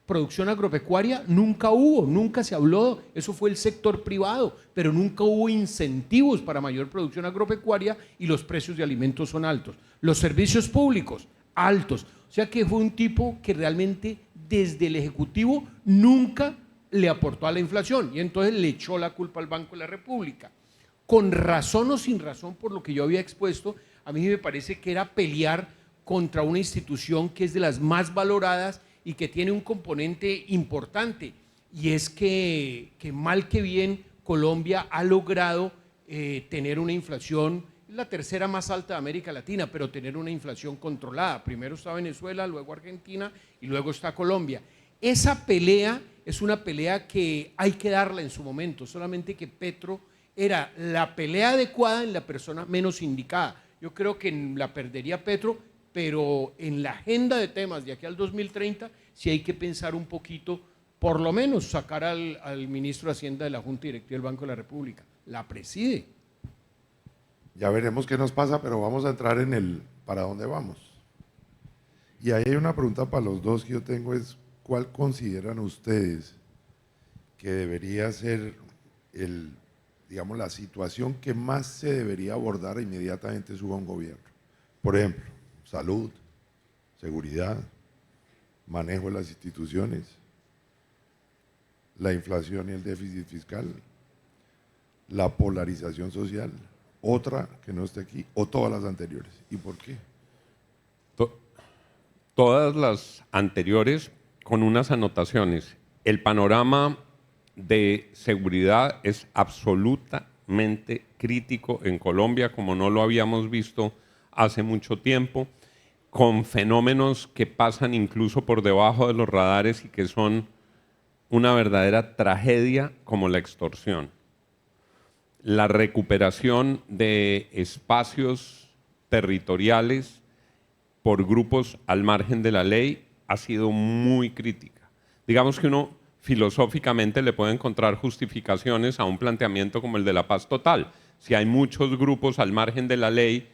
producción agropecuaria nunca hubo, nunca se habló, eso fue el sector privado, pero nunca hubo incentivos para mayor producción agropecuaria y los precios de alimentos son altos. Los servicios públicos, altos. O sea que fue un tipo que realmente desde el Ejecutivo nunca le aportó a la inflación y entonces le echó la culpa al Banco de la República. Con razón o sin razón, por lo que yo había expuesto, a mí me parece que era pelear contra una institución que es de las más valoradas y que tiene un componente importante, y es que mal que bien Colombia ha logrado tener una inflación, la tercera más alta de América Latina, pero tener una inflación controlada. Primero está Venezuela, luego Argentina y luego está Colombia. Esa pelea es una pelea que hay que darla en su momento, solamente que Petro era la pelea adecuada en la persona menos indicada. Yo creo que la perdería Petro, pero en la agenda de temas de aquí al 2030 sí hay que pensar un poquito, por lo menos sacar al ministro de Hacienda de la Junta Directiva del Banco de la República. La preside. Ya veremos qué nos pasa, pero vamos a entrar en el para dónde vamos. Y ahí hay una pregunta para los dos que yo tengo, es ¿cuál consideran ustedes que debería ser digamos, la situación que más se debería abordar inmediatamente suba un gobierno? Por ejemplo, salud, seguridad, manejo de las instituciones, la inflación y el déficit fiscal, la polarización social, otra que no esté aquí, o todas las anteriores. ¿Y por qué? Todas las anteriores con unas anotaciones. El panorama de seguridad es absolutamente crítico en Colombia, como no lo habíamos visto hace mucho tiempo, con fenómenos que pasan incluso por debajo de los radares y que son una verdadera tragedia, como la extorsión. La recuperación de espacios territoriales por grupos al margen de la ley ha sido muy crítica. Digamos que uno filosóficamente le puede encontrar justificaciones a un planteamiento como el de la paz total. Si hay muchos grupos al margen de la ley,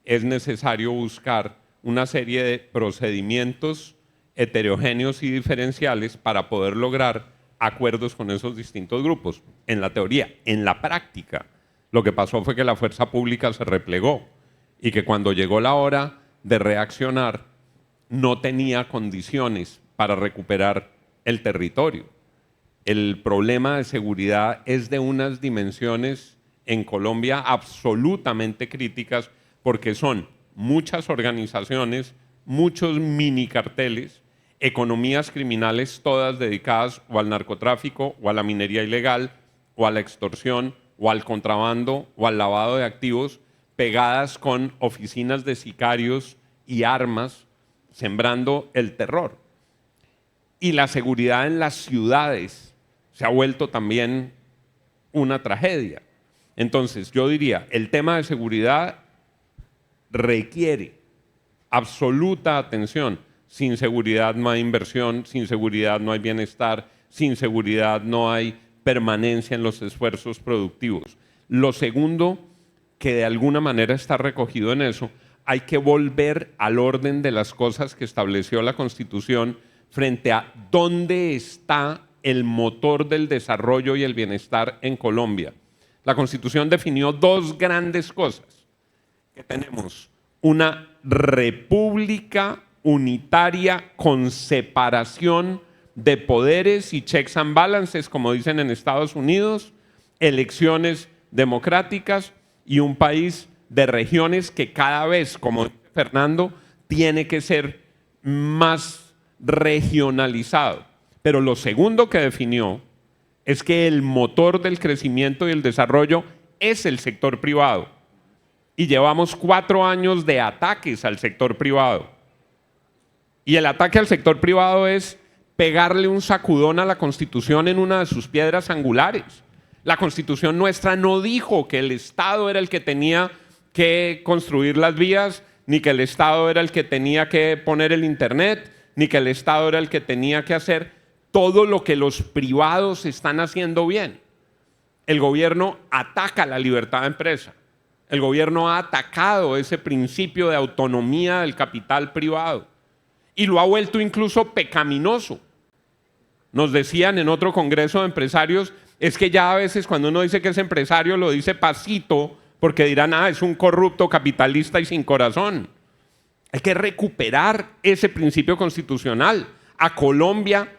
es necesario buscar una serie de procedimientos heterogéneos y diferenciales para poder lograr acuerdos con esos distintos grupos. En la teoría, en la práctica, lo que pasó fue que la fuerza pública se replegó y que cuando llegó la hora de reaccionar no tenía condiciones para recuperar el territorio. El problema de seguridad es de unas dimensiones en Colombia absolutamente críticas, porque son muchas organizaciones, muchos mini carteles, economías criminales todas dedicadas o al narcotráfico o a la minería ilegal o a la extorsión o al contrabando o al lavado de activos, pegadas con oficinas de sicarios y armas, sembrando el terror. Y la seguridad en las ciudades se ha vuelto también una tragedia. Entonces, yo diría, el tema de seguridad requiere absoluta atención. Sin seguridad no hay inversión, sin seguridad no hay bienestar, sin seguridad no hay permanencia en los esfuerzos productivos. Lo segundo, que de alguna manera está recogido en eso, hay que volver al orden de las cosas que estableció la Constitución frente a dónde está el motor del desarrollo y el bienestar en Colombia. La Constitución definió dos grandes cosas, que tenemos una república unitaria con separación de poderes y checks and balances, como dicen en Estados Unidos, elecciones democráticas y un país de regiones que cada vez, como dice Fernando, tiene que ser más regionalizado. Pero lo segundo que definió es que el motor del crecimiento y el desarrollo es el sector privado. Y llevamos 4 años de ataques al sector privado. Y el ataque al sector privado es pegarle un sacudón a la Constitución en una de sus piedras angulares. La Constitución nuestra no dijo que el Estado era el que tenía que construir las vías, ni que el Estado era el que tenía que poner el Internet, ni que el Estado era el que tenía que hacer todo lo que los privados están haciendo bien. El gobierno ataca la libertad de empresa. El gobierno ha atacado ese principio de autonomía del capital privado y lo ha vuelto incluso pecaminoso. Nos decían en otro congreso de empresarios, es que ya a veces cuando uno dice que es empresario lo dice pasito porque dirán, es un corrupto capitalista y sin corazón. Hay que recuperar ese principio constitucional. A Colombia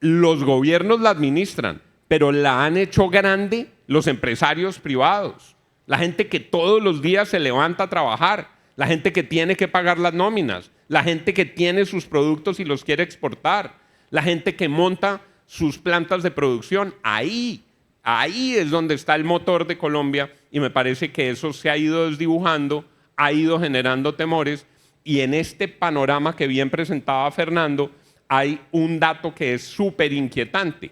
los gobiernos la administran, pero la han hecho grande los empresarios privados, la gente que todos los días se levanta a trabajar, la gente que tiene que pagar las nóminas, la gente que tiene sus productos y los quiere exportar, la gente que monta sus plantas de producción. Ahí es donde está el motor de Colombia, y me parece que eso se ha ido desdibujando, ha ido generando temores, y en este panorama que bien presentaba Fernando hay un dato que es súper inquietante.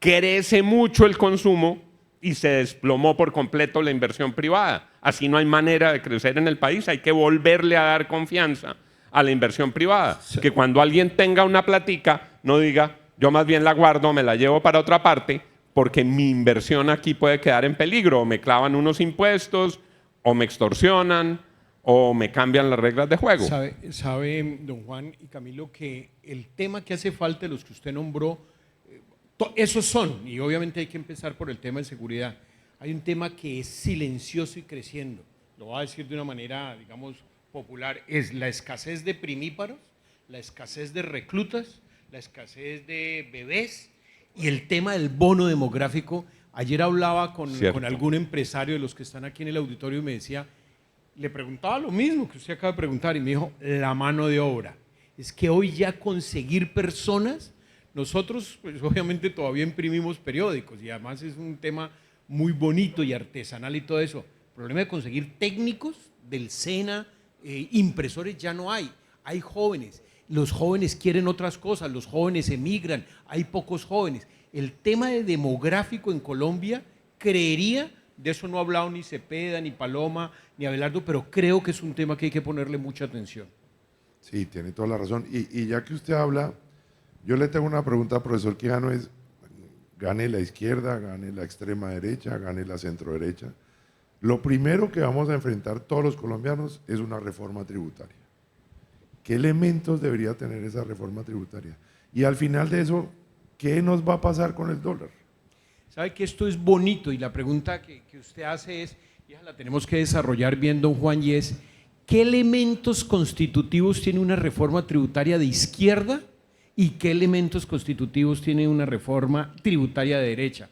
Crece mucho el consumo y se desplomó por completo la inversión privada. Así no hay manera de crecer en el país, hay que volverle a dar confianza a la inversión privada. Sí. Que cuando alguien tenga una platica, no diga, yo más bien la guardo, me la llevo para otra parte, porque mi inversión aquí puede quedar en peligro, o me clavan unos impuestos, o me extorsionan, o me cambian las reglas de juego. Sabe, don Juan y Camilo, que el tema que hace falta, los que usted nombró, esos son, y obviamente hay que empezar por el tema de seguridad. Hay un tema que es silencioso y creciendo, lo voy a decir de una manera, digamos, popular, es la escasez de primíparos, la escasez de reclutas, la escasez de bebés y el tema del bono demográfico. Ayer hablaba con algún empresario de los que están aquí en el auditorio y me decía, le preguntaba lo mismo que usted acaba de preguntar y me dijo, la mano de obra. Es que hoy ya conseguir personas, nosotros pues obviamente todavía imprimimos periódicos y además es un tema muy bonito y artesanal y todo eso. El problema de conseguir técnicos del SENA, impresores ya no hay. Hay jóvenes, los jóvenes quieren otras cosas, los jóvenes emigran, hay pocos jóvenes. El tema de demográfico en Colombia, creería, de eso no ha hablado ni Cepeda, ni Paloma, ni Abelardo, pero creo que es un tema que hay que ponerle mucha atención. Sí, tiene toda la razón. Y ya que usted habla, yo le tengo una pregunta, profesor Quijano, es, gane la izquierda, gane la extrema derecha, gane la centro derecha. Lo primero que vamos a enfrentar todos los colombianos es una reforma tributaria. ¿Qué elementos debería tener esa reforma tributaria? Y al final de eso, ¿qué nos va a pasar con el dólar? Sabe que esto es bonito y la pregunta que usted hace es, y la tenemos que desarrollar bien, don Juan, y es, ¿qué elementos constitutivos tiene una reforma tributaria de izquierda y qué elementos constitutivos tiene una reforma tributaria de derecha?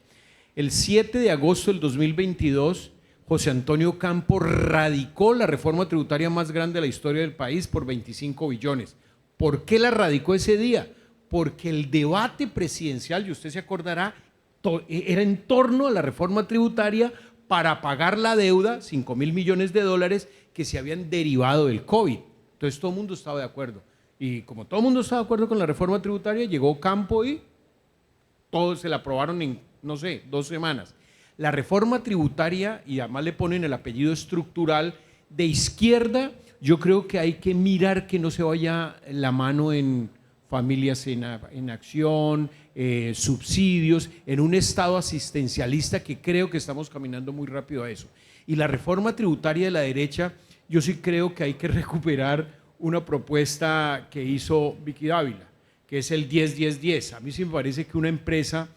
El 7 de agosto del 2022, José Antonio Campo radicó la reforma tributaria más grande de la historia del país por 25 billones. ¿Por qué la radicó ese día? Porque el debate presidencial, y usted se acordará, era en torno a la reforma tributaria para pagar la deuda, 5.000 millones de dólares, que se habían derivado del COVID. Entonces todo el mundo estaba de acuerdo. Y como todo el mundo estaba de acuerdo con la reforma tributaria, llegó Campo y todos se la aprobaron en, no sé, 2 semanas. La reforma tributaria, y además le ponen el apellido estructural, de izquierda, yo creo que hay que mirar que no se vaya la mano en familias en acción, subsidios, en un estado asistencialista que creo que estamos caminando muy rápido a eso. Y la reforma tributaria de la derecha, yo sí creo que hay que recuperar una propuesta que hizo Vicky Dávila, que es el 10-10-10. A mí sí me parece que una empresa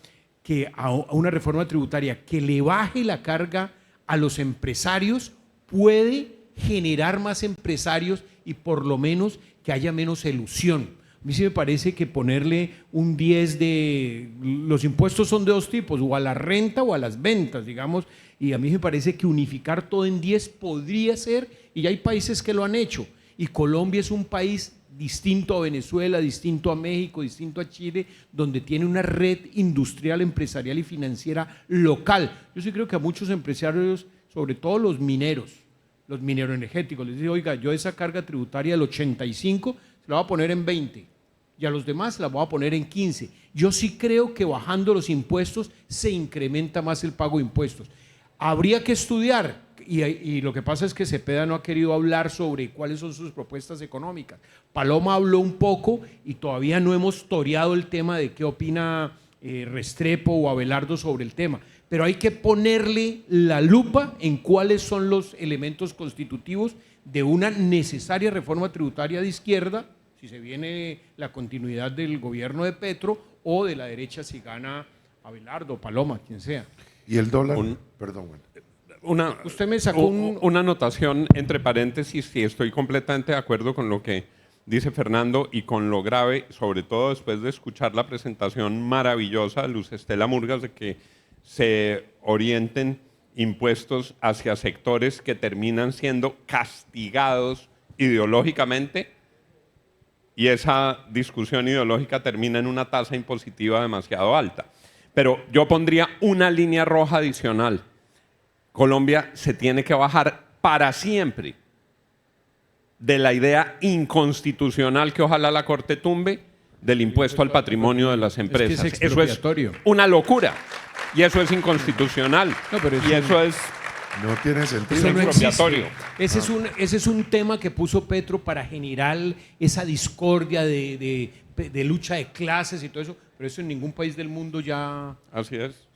que a una reforma tributaria que le baje la carga a los empresarios puede generar más empresarios y por lo menos que haya menos elusión. A mí sí me parece que ponerle un 10 de... Los impuestos son de 2 tipos, o a la renta o a las ventas, digamos, y a mí me parece que unificar todo en 10 podría ser, y ya hay países que lo han hecho, y Colombia es un país distinto a Venezuela, distinto a México, distinto a Chile, donde tiene una red industrial, empresarial y financiera local. Yo sí creo que a muchos empresarios, sobre todo los mineros energéticos, les digo, oiga, yo esa carga tributaria del 85 se la voy a poner en 20 y a los demás la voy a poner en 15. Yo sí creo que bajando los impuestos se incrementa más el pago de impuestos. Habría que estudiar, y lo que pasa es que Cepeda no ha querido hablar sobre cuáles son sus propuestas económicas. Paloma habló un poco y todavía no hemos toreado el tema de qué opina Restrepo o Abelardo sobre el tema. Pero hay que ponerle la lupa en cuáles son los elementos constitutivos de una necesaria reforma tributaria de izquierda, si se viene la continuidad del gobierno de Petro, o de la derecha si gana Abelardo, Paloma, quien sea. ¿Y el dólar? Perdón, bueno. Usted me sacó una anotación entre paréntesis, sí, estoy completamente de acuerdo con lo que dice Fernando y con lo grave, sobre todo después de escuchar la presentación maravillosa de Luz Estela Murgas, de que se orienten impuestos hacia sectores que terminan siendo castigados ideológicamente y esa discusión ideológica termina en una tasa impositiva demasiado alta. Pero yo pondría una línea roja adicional. Colombia se tiene que bajar para siempre de la idea inconstitucional que ojalá la Corte tumbe del impuesto al patrimonio de las empresas. Es que es eso es expropiatorio. una locura y eso es inconstitucional. No, pero y eso es No tiene sentido. Eso no expropiatorio. existe. Ese es un tema que puso Petro para generar esa discordia de lucha de clases y todo eso, pero eso en ningún país del mundo ya... Así es.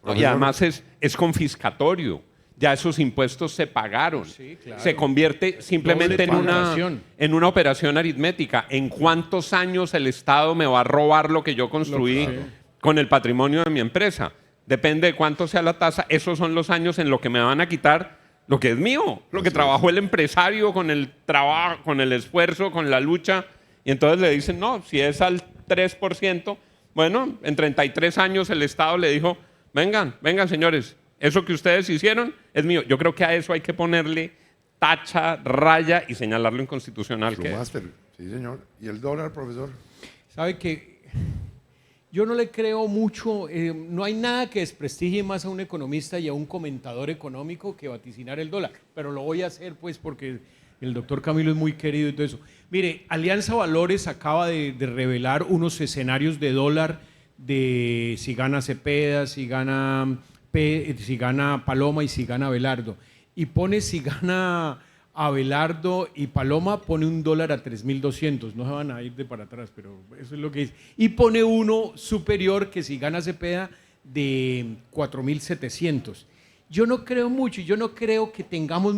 No, y además es confiscatorio. Ya esos impuestos se pagaron. Sí, claro. Se convierte simplemente en una operación aritmética. ¿En cuántos años el Estado me va a robar lo que yo construí con el patrimonio de mi empresa? Depende de cuánto sea la tasa. Esos son los años en los que me van a quitar lo que es mío, lo que trabajó el empresario con el trabajo, con el esfuerzo, con la lucha. Y entonces le dicen, no, si es al 3%, bueno, en 33 años el Estado le dijo, vengan señores, eso que ustedes hicieron es mío. Yo creo que a eso hay que ponerle tacha, raya y señalarlo inconstitucional. Sí, señor. ¿Y el dólar, profesor? ¿Sabe que yo no le creo mucho? No hay nada que desprestigie más a un economista y a un comentador económico que vaticinar el dólar. Pero lo voy a hacer pues porque el doctor Camilo es muy querido y todo eso. Mire, Alianza Valores acaba de revelar unos escenarios de dólar de si gana Cepeda, si gana Paloma y si gana Abelardo. Y pone si gana Abelardo y Paloma, pone un dólar a 3.200. No se van a ir de para atrás, pero eso es lo que dice. Y pone uno superior que si gana Cepeda de 4.700. Yo no creo mucho, yo no creo que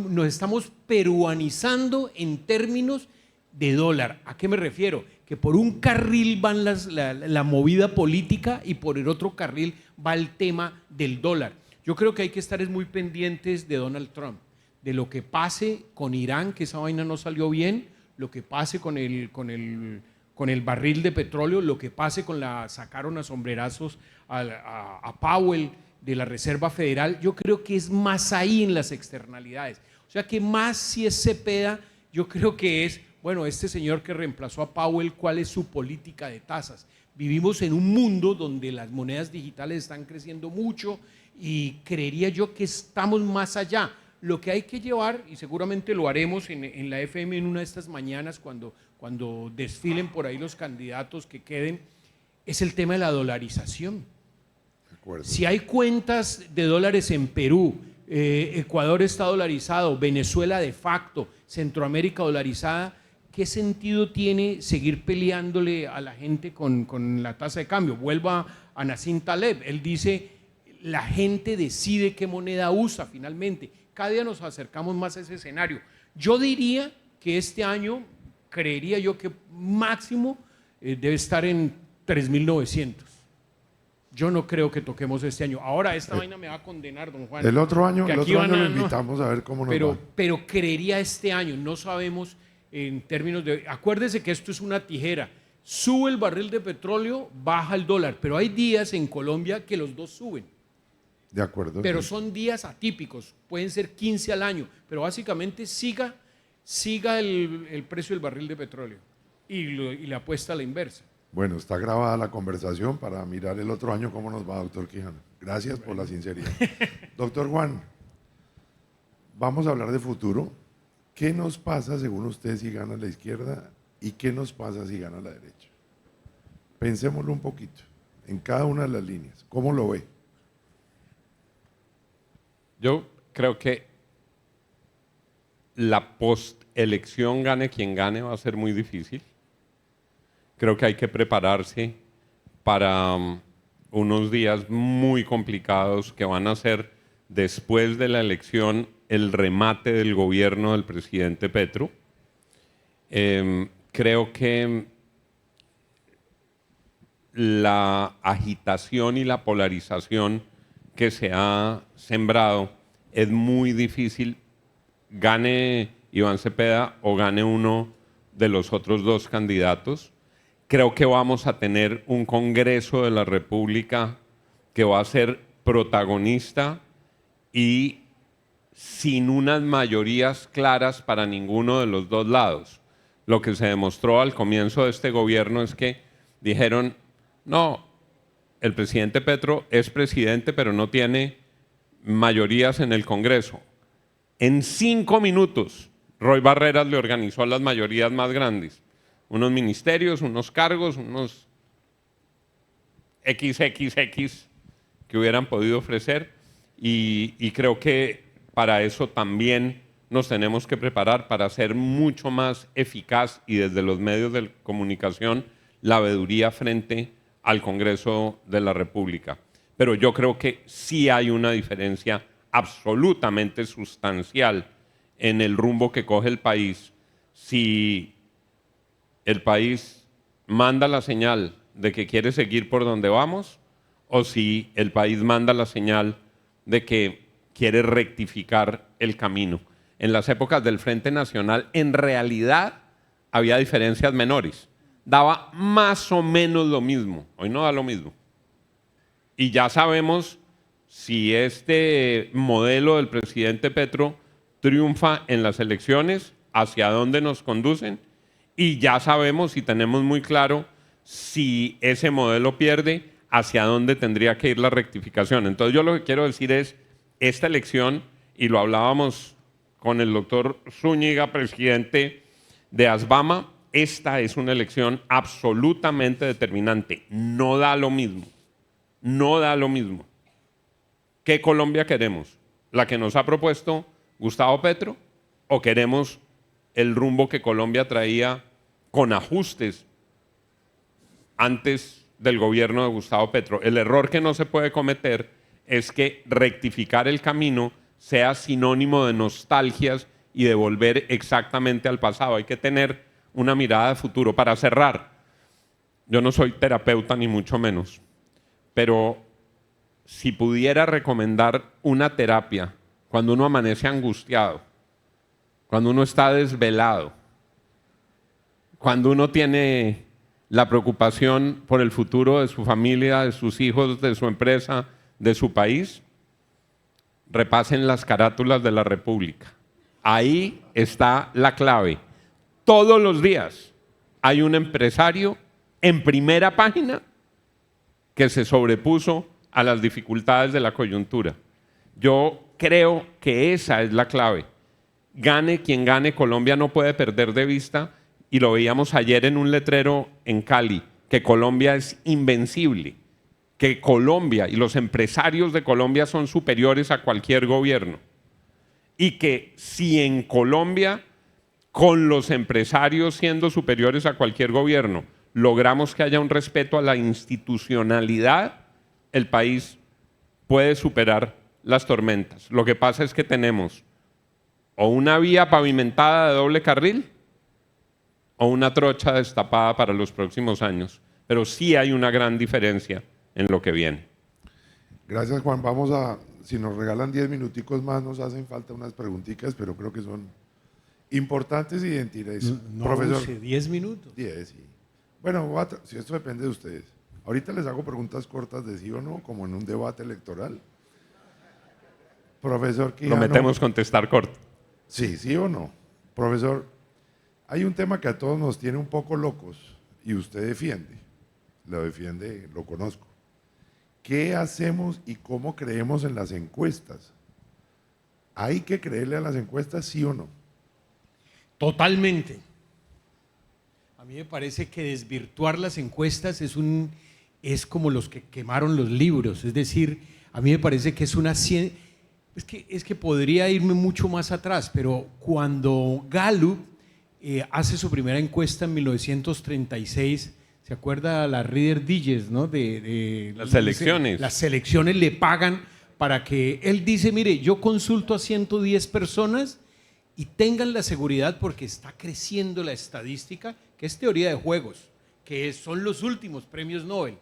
nos estamos peruanizando en términos de dólar. ¿A qué me refiero? Que por un carril van la movida política y por el otro carril va el tema del dólar. Yo creo que hay que estar muy pendientes de Donald Trump, de lo que pase con Irán, que esa vaina no salió bien, lo que pase con el barril de petróleo, lo que pase sacaron a sombrerazos a Powell de la Reserva Federal. Yo creo que es más ahí en las externalidades. O sea que más si es Cepeda, yo creo que es, bueno, este señor que reemplazó a Powell, ¿cuál es su política de tasas? Vivimos en un mundo donde las monedas digitales están creciendo mucho y creería yo que estamos más allá. Lo que hay que llevar, y seguramente lo haremos en la FM en una de estas mañanas cuando desfilen por ahí los candidatos que queden, es el tema de la dolarización. Si hay cuentas de dólares en Perú, Ecuador está dolarizado, Venezuela de facto, Centroamérica dolarizada, ¿qué sentido tiene seguir peleándole a la gente con la tasa de cambio? Vuelva a Nassim Taleb, él dice, la gente decide qué moneda usa finalmente. Cada día nos acercamos más a ese escenario. Yo diría que este año, creería yo que máximo debe estar en 3.900. Yo no creo que toquemos este año. Ahora esta vaina me va a condenar, don Juan. El otro año lo invitamos a ver cómo nos va. Pero creería este año, no sabemos en términos de... Acuérdese que esto es una tijera. Sube el barril de petróleo, baja el dólar, pero hay días en Colombia que los dos suben. De acuerdo. Pero son días atípicos, pueden ser 15 al año, pero básicamente siga el precio del barril de petróleo y la apuesta a la inversa. Bueno, está grabada la conversación para mirar el otro año cómo nos va, doctor Quijano. Gracias por la sinceridad. Doctor Juan, vamos a hablar de futuro. ¿Qué nos pasa según usted si gana la izquierda y qué nos pasa si gana la derecha? Pensémoslo un poquito, en cada una de las líneas. ¿Cómo lo ve? Yo creo que la postelección, gane quien gane, va a ser muy difícil. Creo que hay que prepararse para unos días muy complicados que van a ser después de la elección el remate del gobierno del presidente Petro. Creo que la agitación y la polarización que se ha sembrado es muy difícil, gane Iván Cepeda o gane uno de los otros dos candidatos. Creo que vamos a tener un Congreso de la República que va a ser protagonista y sin unas mayorías claras para ninguno de los dos lados. Lo que se demostró al comienzo de este gobierno es que dijeron, no, el presidente Petro es presidente, pero no tiene mayorías en el Congreso. En 5 minutos, Roy Barreras le organizó las mayorías más grandes. Unos ministerios, unos cargos, unos XXX que hubieran podido ofrecer y creo que para eso también nos tenemos que preparar para ser mucho más eficaz y desde los medios de comunicación la veeduría frente al Congreso de la República. Pero yo creo que sí hay una diferencia absolutamente sustancial en el rumbo que coge el país si el país manda la señal de que quiere seguir por donde vamos o si el país manda la señal de que quiere rectificar el camino. En las épocas del Frente Nacional, en realidad había diferencias menores. Daba más o menos lo mismo. Hoy no da lo mismo. Y ya sabemos si este modelo del presidente Petro triunfa en las elecciones, hacia dónde nos conducen, y ya sabemos y tenemos muy claro si ese modelo pierde, hacia dónde tendría que ir la rectificación. Entonces yo lo que quiero decir es, esta elección, y lo hablábamos con el doctor Zúñiga, presidente de ASBAMA, esta es una elección absolutamente determinante. No da lo mismo. No da lo mismo. ¿Qué Colombia queremos? ¿La que nos ha propuesto Gustavo Petro? ¿O queremos el rumbo que Colombia traía con ajustes antes del gobierno de Gustavo Petro? El error que no se puede cometer es que rectificar el camino sea sinónimo de nostalgias y de volver exactamente al pasado. Hay que tener una mirada de futuro. Para cerrar, yo no soy terapeuta ni mucho menos, pero si pudiera recomendar una terapia cuando uno amanece angustiado, cuando uno está desvelado, cuando uno tiene la preocupación por el futuro de su familia, de sus hijos, de su empresa, de su país, repasen las carátulas de la República. Ahí está la clave. Todos los días hay un empresario en primera página que se sobrepuso a las dificultades de la coyuntura. Yo creo que esa es la clave. Gane quien gane, Colombia no puede perder de vista, y lo veíamos ayer en un letrero en Cali, que Colombia es invencible, que Colombia y los empresarios de Colombia son superiores a cualquier gobierno, y que si en Colombia, con los empresarios siendo superiores a cualquier gobierno, logramos que haya un respeto a la institucionalidad, el país puede superar las tormentas. Lo que pasa es que tenemos o una vía pavimentada de doble carril o una trocha destapada para los próximos años. Pero sí hay una gran diferencia en lo que viene. Gracias, Juan. Vamos a, si nos regalan 10 minuticos más, nos hacen falta unas preguntitas, pero creo que son importantes y de interés. No, Profesor, 10 minutos. 10, sí. Bueno, si esto depende de ustedes. Ahorita les hago preguntas cortas de sí o no, como en un debate electoral. Profesor Quijano. Prometemos contestar corto. Sí, sí o no. Profesor, hay un tema que a todos nos tiene un poco locos y usted defiende. Lo defiende, lo conozco. ¿Qué hacemos y cómo creemos en las encuestas? ¿Hay que creerle a las encuestas, sí o no? Totalmente. A mí me parece que desvirtuar las encuestas es como los que quemaron los libros. Es decir, a mí me parece que es una ciencia. Es que podría irme mucho más atrás, pero cuando Gallup hace su primera encuesta en 1936, ¿se acuerda la Reader Digest, ¿no? de las elecciones? Las elecciones le pagan para que él dice, mire, yo consulto a 110 personas y tengan la seguridad porque está creciendo la estadística, que es teoría de juegos, que son los últimos premios Nobel.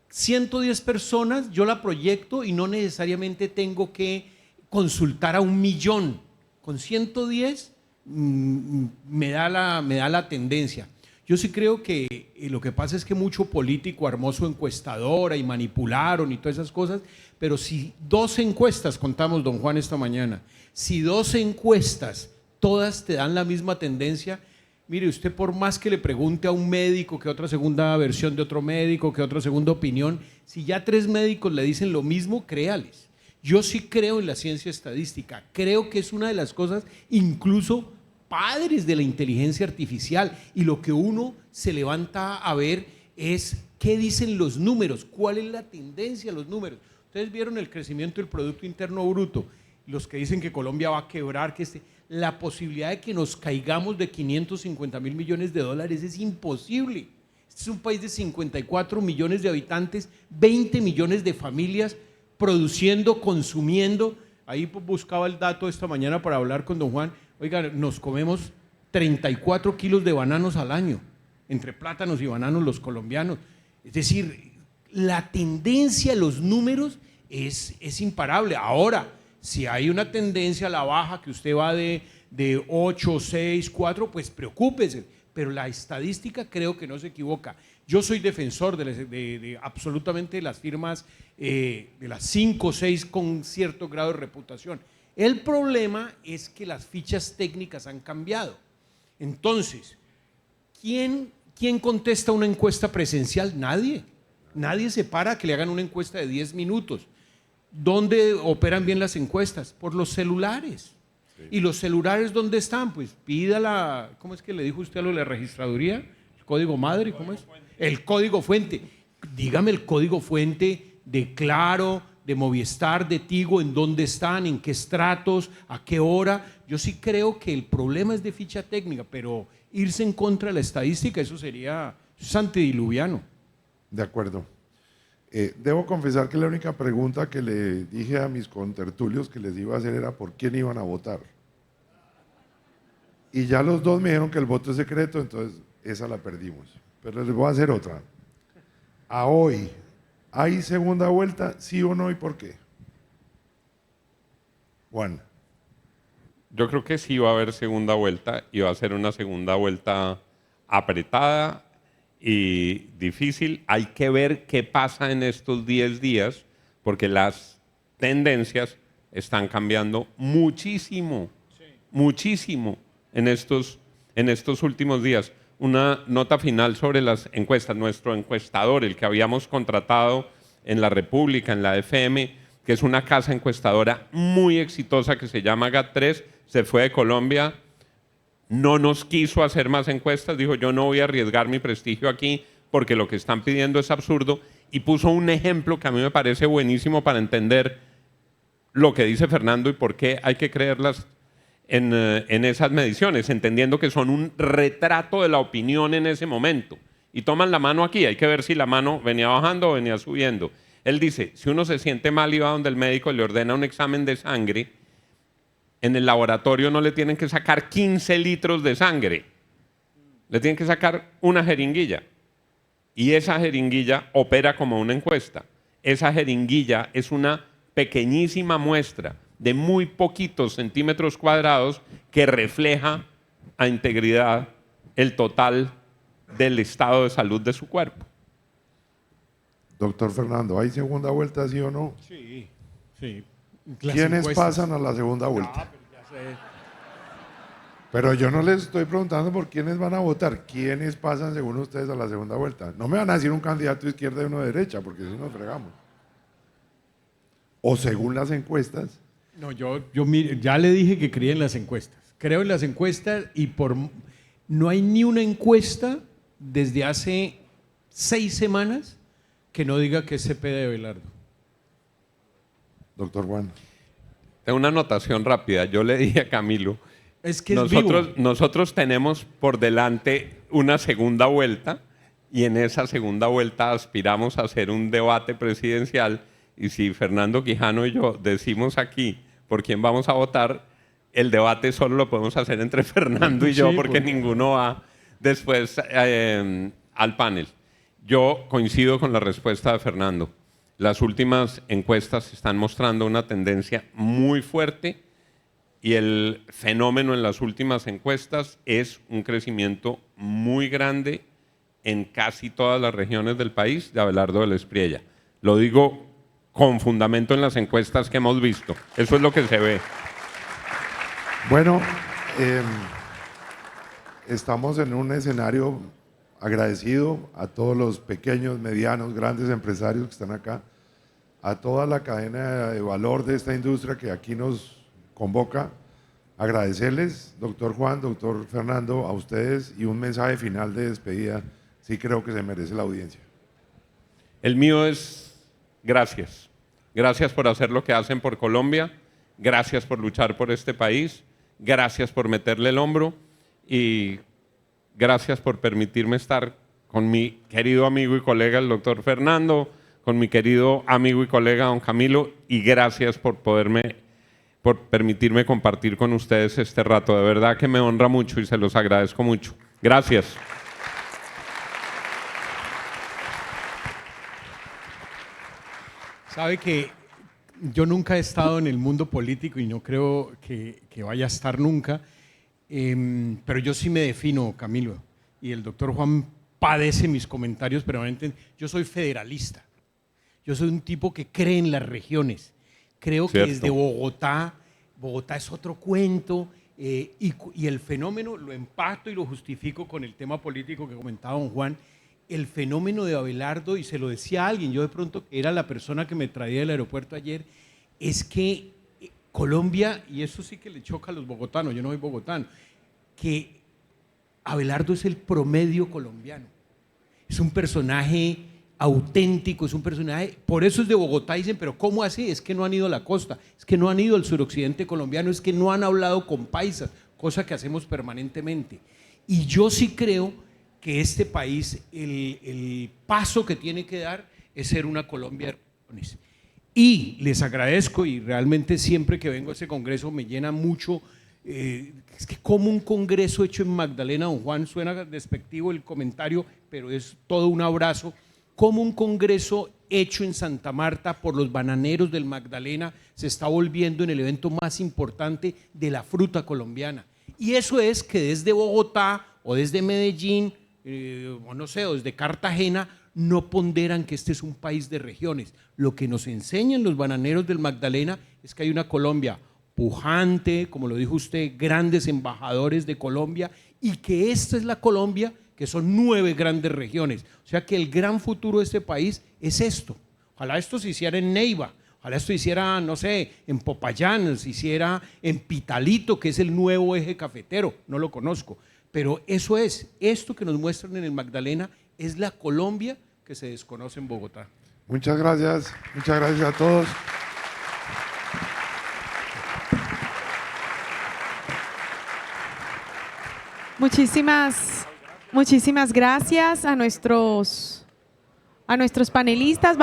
110 personas, yo la proyecto y no necesariamente tengo que consultar a 1.000.000. Con 110 me da la tendencia. Yo sí creo que lo que pasa es que mucho político armó su encuestadora y manipularon y todas esas cosas, pero si 12 encuestas, contamos don Juan esta mañana, si 12 encuestas todas te dan la misma tendencia, mire, usted por más que le pregunte a un médico, que otra segunda versión de otro médico, que otra segunda opinión, si ya 3 médicos le dicen lo mismo, créales. Yo sí creo en la ciencia estadística, creo que es una de las cosas incluso padres de la inteligencia artificial, y lo que uno se levanta a ver es qué dicen los números, cuál es la tendencia de los números. Ustedes vieron el crecimiento del Producto Interno Bruto, los que dicen que Colombia va a quebrar, la posibilidad de que nos caigamos de 550.000 millones de dólares es imposible. Este es un país de 54 millones de habitantes, 20 millones de familias produciendo, consumiendo. Ahí buscaba el dato esta mañana para hablar con don Juan. Oiga, nos comemos 34 kilos de bananos al año, entre plátanos y bananos los colombianos. Es decir, la tendencia, los números es imparable. Ahora, si hay una tendencia a la baja, que usted va de 8, 6, 4, pues preocúpese, pero la estadística creo que no se equivoca. Yo soy defensor de absolutamente las firmas, de las 5 o 6 con cierto grado de reputación. El problema es que las fichas técnicas han cambiado. Entonces, ¿quién contesta una encuesta presencial? Nadie. Nadie se para a que le hagan una encuesta de 10 minutos. ¿Dónde operan bien las encuestas? Por los celulares. Sí. ¿Y los celulares dónde están? Pues pídala, ¿cómo es que le dijo usted a lo de la registraduría? ¿El código madre? ¿Cómo es? El código fuente. Dígame el código fuente de Claro, de Movistar, de Tigo, en dónde están, en qué estratos, a qué hora. Yo sí creo que el problema es de ficha técnica, pero irse en contra de la estadística, eso es antediluviano. De acuerdo. Debo confesar que la única pregunta que le dije a mis contertulios que les iba a hacer era por quién iban a votar. Y ya los dos me dijeron que el voto es secreto, entonces esa la perdimos. Pero les voy a hacer otra. A hoy, ¿hay segunda vuelta, sí o no, y por qué? Juan. Yo creo que sí va a haber segunda vuelta, y va a ser una segunda vuelta apretada y difícil. Hay que ver qué pasa en estos 10 días, porque las tendencias están cambiando muchísimo, muchísimo en estos últimos días. Una nota final sobre las encuestas. Nuestro encuestador, el que habíamos contratado en la República, en la FM, que es una casa encuestadora muy exitosa que se llama GAT3, se fue de Colombia, no nos quiso hacer más encuestas, dijo yo no voy a arriesgar mi prestigio aquí porque lo que están pidiendo es absurdo, y puso un ejemplo que a mí me parece buenísimo para entender lo que dice Fernando y por qué hay que creerlas en esas mediciones, entendiendo que son un retrato de la opinión en ese momento. Y toman la mano aquí, hay que ver si la mano venía bajando o venía subiendo. Él dice, si uno se siente mal y va donde el médico le ordena un examen de sangre, en el laboratorio no le tienen que sacar 15 litros de sangre, le tienen que sacar una jeringuilla. Y esa jeringuilla opera como una encuesta. Esa jeringuilla es una pequeñísima muestra de muy poquitos centímetros cuadrados que refleja a integridad el total del estado de salud de su cuerpo. Doctor Fernando, ¿hay segunda vuelta, sí o no? Sí, sí. ¿Quiénes pasan a la segunda vuelta? Pero yo no les estoy preguntando por quiénes van a votar. ¿Quiénes pasan, según ustedes, a la segunda vuelta? No me van a decir un candidato de izquierda y uno de derecha, porque si nos fregamos. O según las encuestas. No, yo ya le dije que creía en las encuestas. Creo en las encuestas y no hay ni una encuesta desde hace 6 semanas que no diga que es Cepeda de Belardo. Doctor Juan. Tengo una anotación rápida. Yo le dije a Camilo, es que nosotros tenemos por delante una segunda vuelta, y en esa segunda vuelta aspiramos a hacer un debate presidencial, y si Fernando Quijano y yo decimos aquí por quién vamos a votar, el debate solo lo podemos hacer entre Fernando y yo, porque ninguno va después al panel. Yo coincido con la respuesta de Fernando. Las últimas encuestas están mostrando una tendencia muy fuerte y el fenómeno en las últimas encuestas es un crecimiento muy grande en casi todas las regiones del país de Abelardo del Espriella. Lo digo con fundamento en las encuestas que hemos visto. Eso es lo que se ve. Bueno, estamos en un escenario agradecido a todos los pequeños, medianos, grandes empresarios que están acá, a toda la cadena de valor de esta industria que aquí nos convoca. Agradecerles, doctor Juan, doctor Fernando, a ustedes y un mensaje final de despedida, sí creo que se merece la audiencia. El mío es gracias. Gracias por hacer lo que hacen por Colombia, gracias por luchar por este país, gracias por meterle el hombro y gracias por permitirme estar con mi querido amigo y colega el doctor Fernando, con mi querido amigo y colega don Camilo, y gracias por permitirme compartir con ustedes este rato. De verdad que me honra mucho y se los agradezco mucho. Gracias. Sabe que yo nunca he estado en el mundo político y no creo que vaya a estar nunca, pero yo sí me defino, Camilo, y el doctor Juan padece mis comentarios permanentes. Yo soy federalista, yo soy un tipo que cree en las regiones, creo que desde Bogotá es otro cuento, y el fenómeno lo empato y lo justifico con el tema político que comentaba don Juan. El fenómeno de Abelardo, y se lo decía a alguien, yo de pronto era la persona que me traía del aeropuerto ayer, es que Colombia, y eso sí que le choca a los bogotanos, yo no soy bogotano, que Abelardo es el promedio colombiano, es un personaje auténtico, es un personaje, por eso es de Bogotá, dicen, pero ¿cómo así? Es que no han ido a la costa, es que no han ido al suroccidente colombiano, es que no han hablado con paisas, cosa que hacemos permanentemente. Y yo sí creo que este país, el paso que tiene que dar es ser una Colombia de regiones. Y les agradezco, y realmente siempre que vengo a ese congreso me llena mucho, es que como un congreso hecho en Magdalena, don Juan, suena despectivo el comentario, pero es todo un abrazo, como un congreso hecho en Santa Marta por los bananeros del Magdalena se está volviendo en el evento más importante de la fruta colombiana. Y eso es que desde Bogotá o desde Medellín, o no sé, o desde Cartagena, no ponderan que este es un país de regiones. Lo que nos enseñan los bananeros del Magdalena es que hay una Colombia pujante, como lo dijo usted, grandes embajadores de Colombia, y que esta es la Colombia, que son 9 grandes regiones. O sea que el gran futuro de este país es esto. Ojalá esto se hiciera en Neiva, ojalá esto se hiciera, no sé, en Popayán, se hiciera en Pitalito, que es el nuevo eje cafetero, no lo conozco. Pero eso es, esto que nos muestran en el Magdalena es la Colombia que se desconoce en Bogotá. Muchas gracias a todos. Muchísimas gracias a nuestros panelistas.